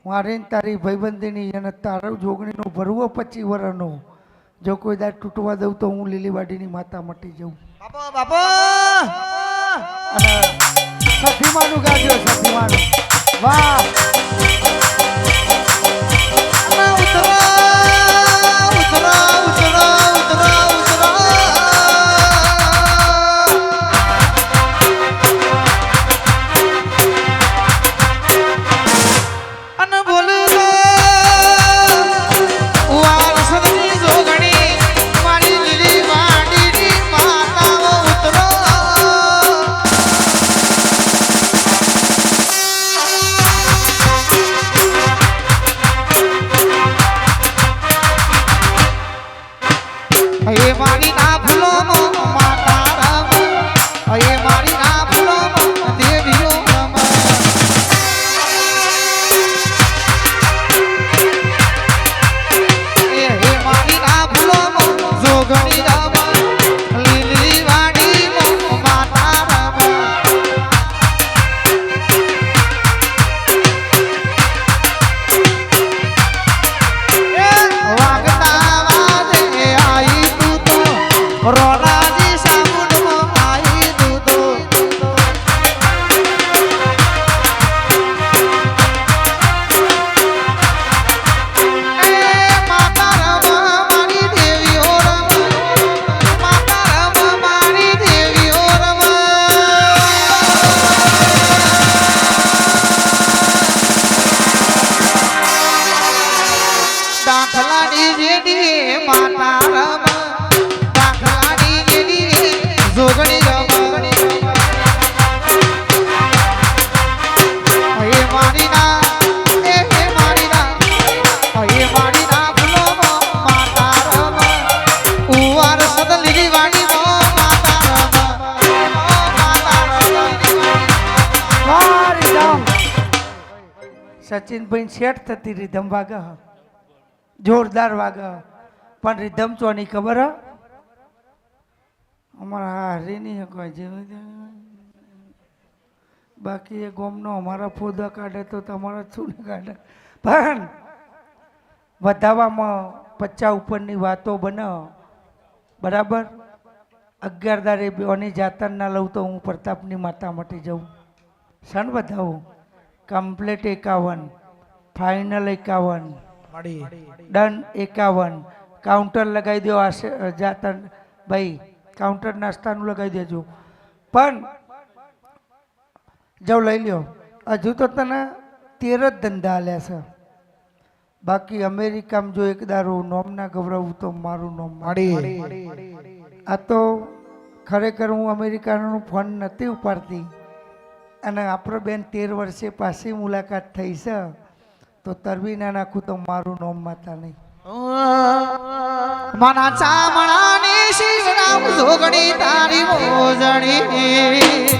મારે તારી ભાઈબંધીની અને તારું જોગણીનું ભરવો 25 વર્ષનો જો કોઈ દાડ તૂટવા દઉં તો હું લીલીવાડીની માતા મટી જાઉં અને સતીમાનું ગાજો સતીમાનું વાહ સચિનભાઈ સેટ થતી રીધમ વાગે હ. જોરદાર વાગે હ. પણ રીધમ ચોની ખબર હ અમારા હરીની કોઈ જેવી બાકી એ ગોમનો અમારા ફોદા કાઢે તો તમારા શું ને કાઢે પણ વધાવામાં 50 ઉપરની વાતો બને બરાબર 11 દાડે બેની જાતર ના લઉં તો હું પ્રતાપની માતા મટી જાઉં સન વધાવું કમ્પ્લેટ 51 ફાઇનલ 51 માડી ડન 51 કાઉન્ટર લગાવી દો જાતર ભાઈ કાઉન્ટર નાસ્તાનું લગાવી દેજો પણ જાઓ લઈ લ્યો હજુ તો તને 13 જ ધંધા આલ્યા છે બાકી અમેરિકામાં જો એક દારૂ નોમ ના ગવડાવું તો મારું નોમ માડી આ તો ખરેખર હું અમેરિકાનો ફોન નથી ઉપાડતી અને આપણો બેન 13 વર્ષે પાછી મુલાકાત થઈ છે તો તરવી ના નાખું તો મારું નોમ માતા નહીં મના ચામડાની શિવરામ જોગણી તારી મોજણી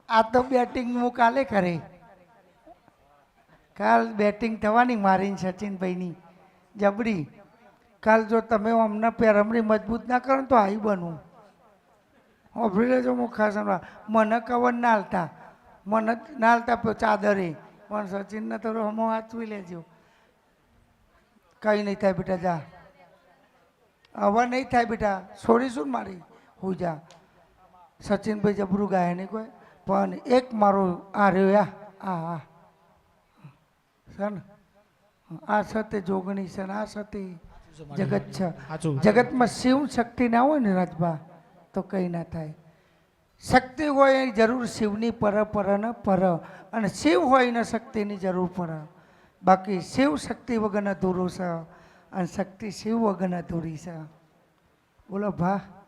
આ તો બેટિંગ હું કાલે કરે કાલ બેટિંગ થવાની મારી સચિનભાઈની જબરી કાલ જો તમે અમને પેરમરી મજબૂત ના કરો તો આવી બનવું ઓભરી લેજો હું ખાસ મને કવર ના હાલતા મને ના હાલતા ચાદરે પણ સચિનને તો હમો વાંચવી લેજો કંઈ નહીં થાય બેટા જા હવે નહીં થાય બેટા છોડીશું ને મારી હું જા સચિનભાઈ જબરું ગાય નહીં કોઈ પણ એક મારો આ રહ્યો આ છે ને આ સતે જોગણી છે ને આ સતે જગત છે જગતમાં શિવ શક્તિ ના હોય ને રાજભા તો કંઈ ના થાય શક્તિ હોય એની જરૂર શિવની પર ને પર અને શિવ હોય ને શક્તિની જરૂર પડે બાકી શિવ શક્તિ વગર અધૂરું છે અને શક્તિ શિવ વગર અધૂરી છે બોલો ભા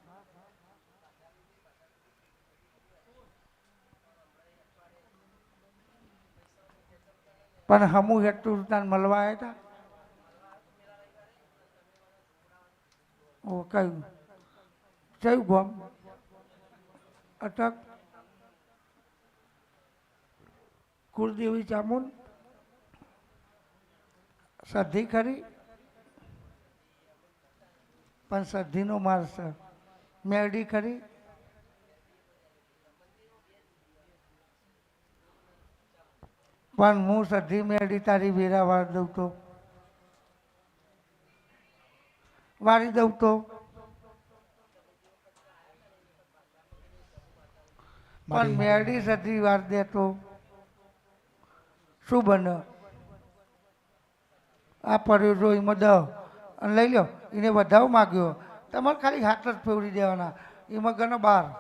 પણ હમું હેઠું મળવા આવ્યા હતા ઓ કયું કયું ગોમ અટક કુળદેવી ચામુંડ સધી ખરી પણ સધીનો મારશે મેરડી ખરી પણ હું સધી મેરડી તારી વેરા વાર દઉં તો વારી દઉં તો પણ મેરડી સધી વાર દે તો શું બને આ પડ્યો જો એમાં દહ અને લઈ લો એને વધાવ માગ્યો તમારે ખાલી હાથ જ ફેવડી દેવાના એમાં ગણો 12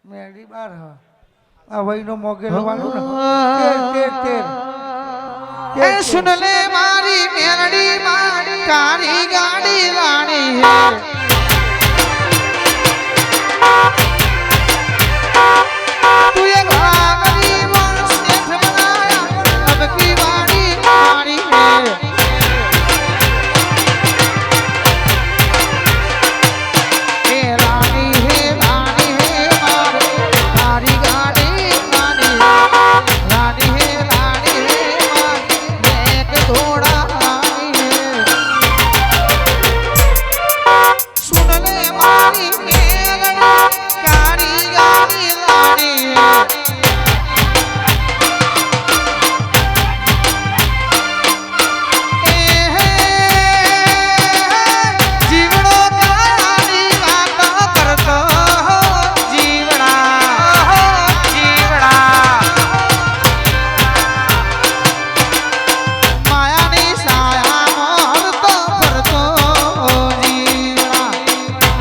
મેરડી 12 હા આ વહીનો મોગેલો વાળું ને 13 એ સુન લે મારી મેરડી મારી તારી ગાડી રાણી હે તું એ ઘણા ગરીબ શેઠ બનાયા અબ કી વાડી મારી હે એ રાણી હે મારી તારી ગાડી રાણી હે મેઘ ઘોડા રાણી હે સુન લે મારી મેરડી તારી ગાડી રાણી હે જીવડો કાની વાતો કરતો જીવડા માયાની સાયામાં હરતો ફરતો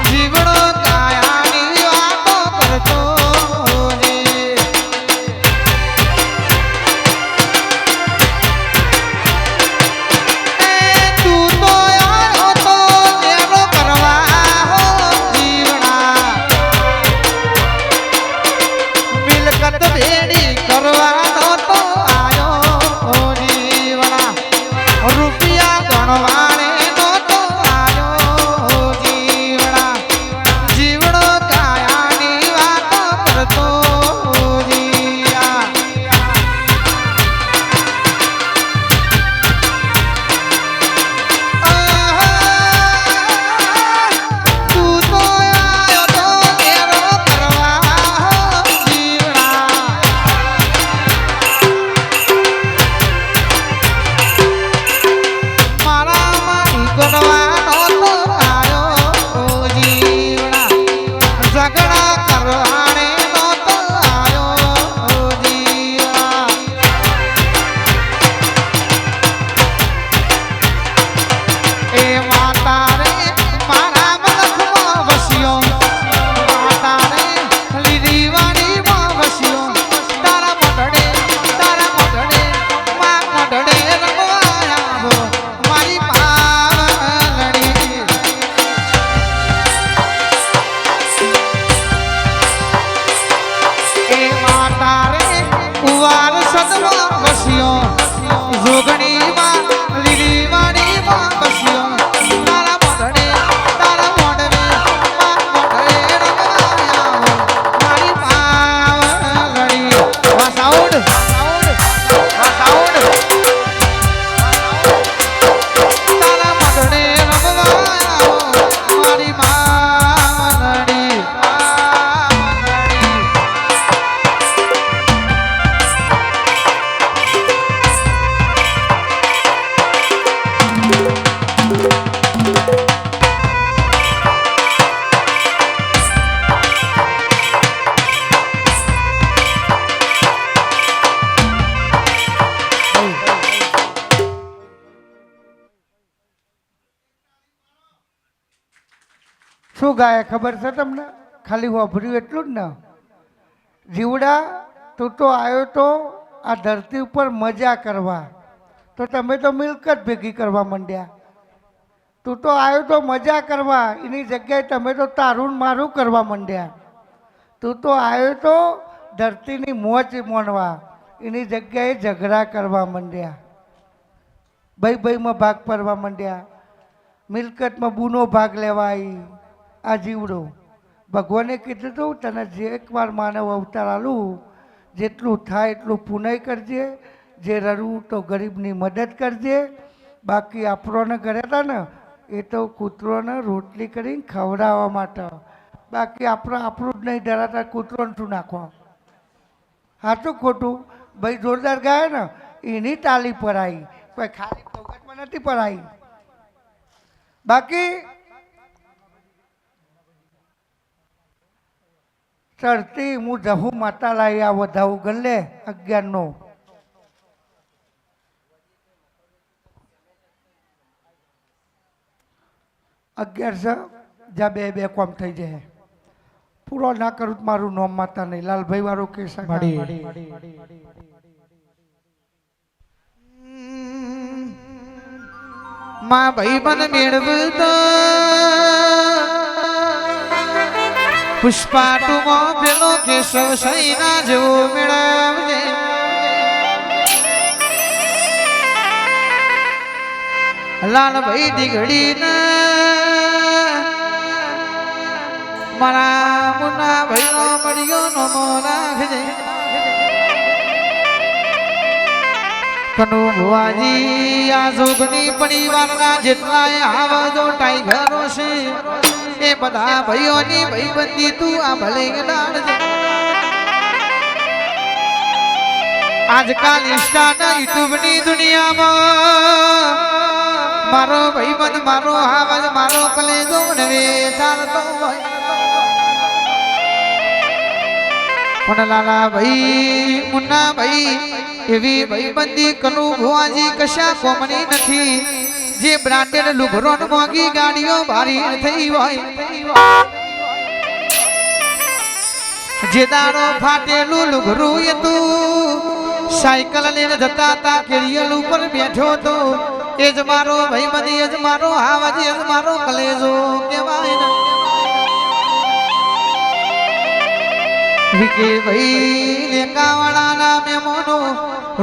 જીવડો કાયાની વાતો કરતો તું તો આવ્યો તો લેરો કરવા હો જીવડા મિલકત ભેડી કરવાનો તો આયો જીવડા રૂપિયા ગણવાને નો તો આયો જીવડા જીવડો કાયાની વાતો કરતો જીયા તું તો આવ્યો તો લેરો કરવા જીવડા મારા મારી ગણવાનો તો આયો જીવડા ઝઘડા કરવાને નો તો આયો જીવડા એ માતા રે મારા મલખમાં વસ્યો માતા રે લીલી વાડીમાં વસ્યો તારા મોઢડે માં મોઢડે રમવા આવો મારી પાવલડી એ માતા રે કુંવાર સદમાં વસ્યો જોગણીમાં લીલી વાડીમાં વસ્યો તારા મોઢડે માં મોઢડે રમવા આવો મારી પાવલડી વા સાઉન્ડ તારા મોઢડે રમવા આવો મારી પાવલડી શું ગાય ખબર છે તમને ખાલી વાપર્યું એટલું જ ને જીવડા તું તો આવ્યો તો આ ધરતી ઉપર મજા કરવા તો તમે તો મિલકત ભેગી કરવા માંડ્યા તું તો આવ્યો તો મજા કરવા એની જગ્યાએ તમે તો તારું ને મારું કરવા માંડ્યા તું તો આવ્યો તો ધરતીની મોજ માણવા એની જગ્યાએ ઝઘડા કરવા માંડ્યા ભાઈમાં ભાગ પડવા માંડ્યા મિલકતમાં બૂનો ભાગ લેવાય આ જીવડો ભગવાને કીધું હતું તને જે એકવાર માનવ અવતાર આલું જેટલું થાય એટલું પુનઃ કરજે જે રડવું તો ગરીબની મદદ કરજે. બાકી આપણોને કર્યા હતા ને એ તો કૂતરોને રોટલી કરીને ખવડાવવા માટે. બાકી આપણું જ નહીં ધરાતા કૂતરોને શું નાખવા. સાચું ખોટું? ભાઈ જોરદાર ગાય ને એની તાલી પરાઈ, કોઈ ખાલી ફોગટમાં નથી પરાઈ. બાકી ચડતી હું જહું માતા લાવી આ વધાવું ગલ્લે 11નો. છે જ્યાં બે બે કોમ થઈ જાય. પૂરો ના કરું તો મારું નામ માતા નહીં. લાલભાઈ વાળું કે માં ભાઈ બન મેળવતો પુષ્પાટુમાં પેલો કેશવ સૈના જેવો મેળવજે. લાલભાઈ દીઘડી મારા મુન્ના ભાઈનો મળ્યો નો રાખજે. કનુ ભુવાજી આ જોગની પરિવારના જેટલાય આવજો ટાઈગરો છે એ બધા ભાઈઓની ભાઈબંધી તું આ ભલે લાડજે. આજકાલ ઇન્સ્ટાના યુટ્યુબની દુનિયામાં મારો ભાઈબંધ મારો આવાજ મારો કલેજો નવે ચાલતો હોય. પણ લાલા ભાઈ મુન્ના ભાઈ એવી ભાઈબંધી કનુ ભુવાજી કશા કોમની નથી. જે બ્રાન્ડેડ લુગરો મોંઘી ગાડીઓ ભારી થઈ હોય, જે દાડો ફાટેલું લુગરું હતું સાયકલ લઈને જતા હતા કેરિયલ ઉપર બેઠો તો એ જ મારો ભાઈબંધ, એ જ મારો આવાજ, એ જ મારો કલેજો કહેવાય ને. વિકે ભાઈ લેકાવાળાના મેમોનો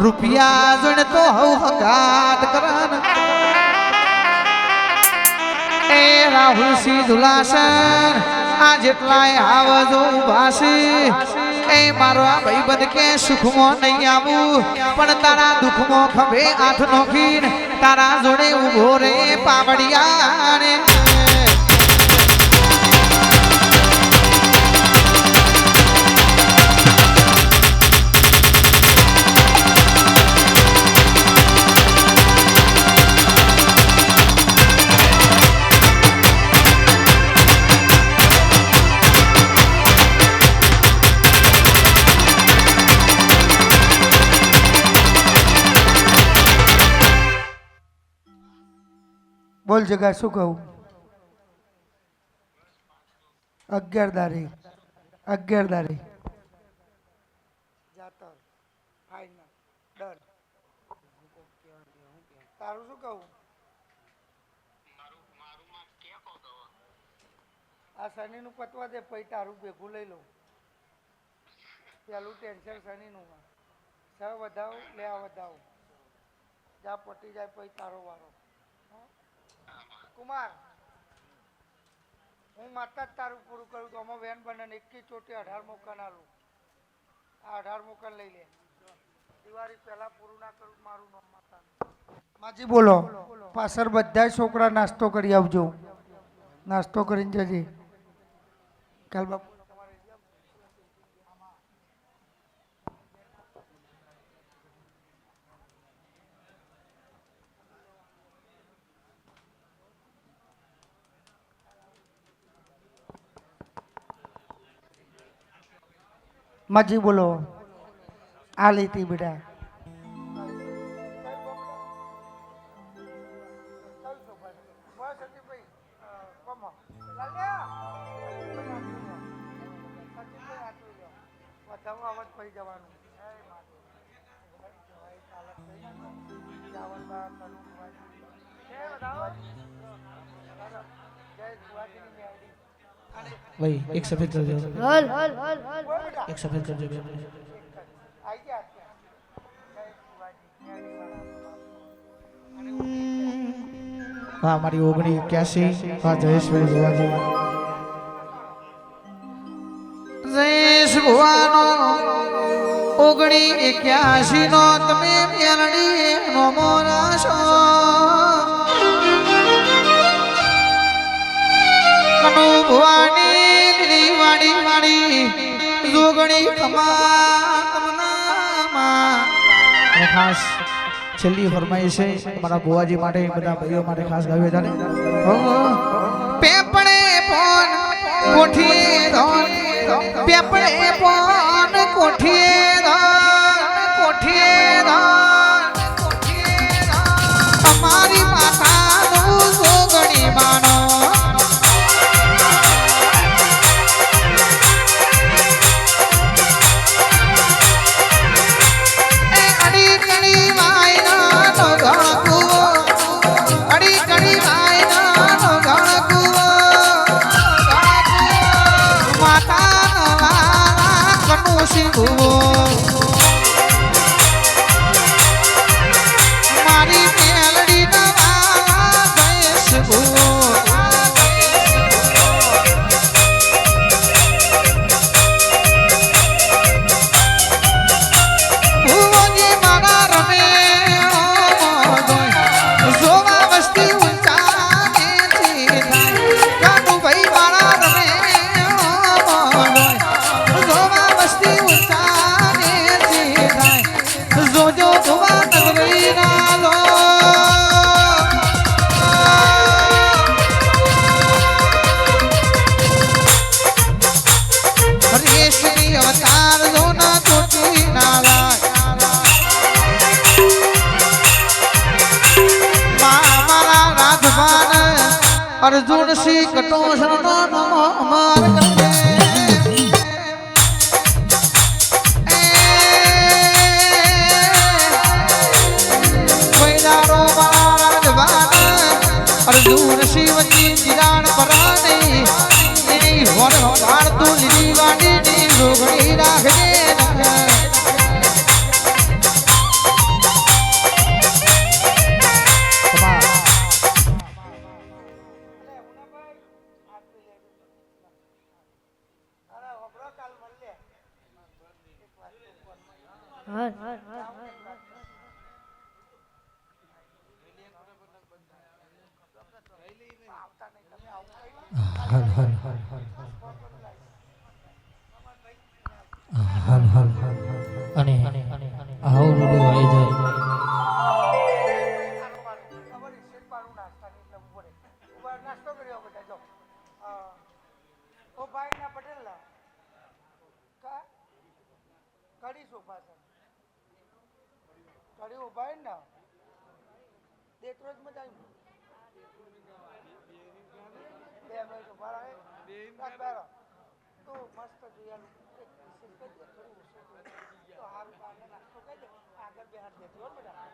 રૂપિયા જોઈને તો હવ હગાત કરન. એ રાહુલ સિંહ ધુલાસન આ જેટલાય આવજો ઉભા છે એ મારો આ ભાઈબંધ કે સુખમાં નહીં આવું પણ તારા દુઃખમાં ખભે હાથ નોખીને તારા જોડે ઉભો રે પાવડિયા રે. બોલ જગા શું કહું? 11 દારી 11 દારી તારું શું કહું? આ શનિ નું પતવા દે પછી તારું ભેગું લઈ લઉં. પેલું ટેન્શન શનિ નું વધાવ લે આ વધાવ જા પટી જાય પછી તારો વારો. કુમાર હું માતા જ તારું પૂરું કરું તો આમાં વેન બને 21 ચોટી 18 મોકન આલું. આ 18 મોકન લઈ લે. દિવાળી પહેલા પૂરું ના કરું મારું નામ માતા. માજી બોલો. પાછળ બધા છોકરા નાસ્તો કરી આવજો. નાસ્તો કરીને જજે. કાલ બાપુ માજી બોલો. આ લીધી બેટા. भाई एक सफेद कर दो, एक सफेद कर दो. हाँ हमारी 1981 हाँ जयेश्वरी बुआजी જયેશ ભુવાનો ઓગણી 81 નો તમે મેલડી નો મોરાશો કનુ ભવાની લીલી વાડી વાડી જોગણી ખમા તમનામાં અને ખાસ છેલ્લી ફરમાઈશ છે અમારા બુવાજી માટે બધા ભાઈઓ માટે ખાસ ગાવ્યો જાણે પેપણે પોન કોઠીએ ધોન પેપણે પોન કોઠીએ ધોન કોઠીએ ધોન અમારી માતાનું જોગણી માનો એ અડી કડી વાયના નો ગણકુવો અડી કડી વાયના નો ગણકુવો માતા નવા કનુ શિંગુવો મારી મેલડી નવા ગણેશ ભુવો ભુવોજી મારા રમે જોવા વસ્તી ઊંચા નેથી થાય કાનુભાઈ મારા રમે જોવા વસ્તી ઊંચા નેથી થાય જોજો ભુવા નગરી ના લો હરેશની અવતાર જો ના ચોટી ના લાય મારા રાધવાન અર્જુન સિંહ કટોસર નો નમો અમર કરજે વૈદારો મારા રાધવાન અર્જુન શિવજી જીરાણ પરાણી એની હોર ભારતું લીલી વાડીની જોગણી રાખજે અને આવું રૂડું આવી જાય નાસ્તો કર્યો બધા જો ઓ ભાઈ ના પટેલ ના કા કડી સોફા છે કડી ઉભા હોય ને દેખ રોજ મજા આવી બે મિનિટ ઉભા રહે તો મસ્ત જોયા તો હારું નાસ્તો કરી દે આગળ બે હાથ દેજો બધા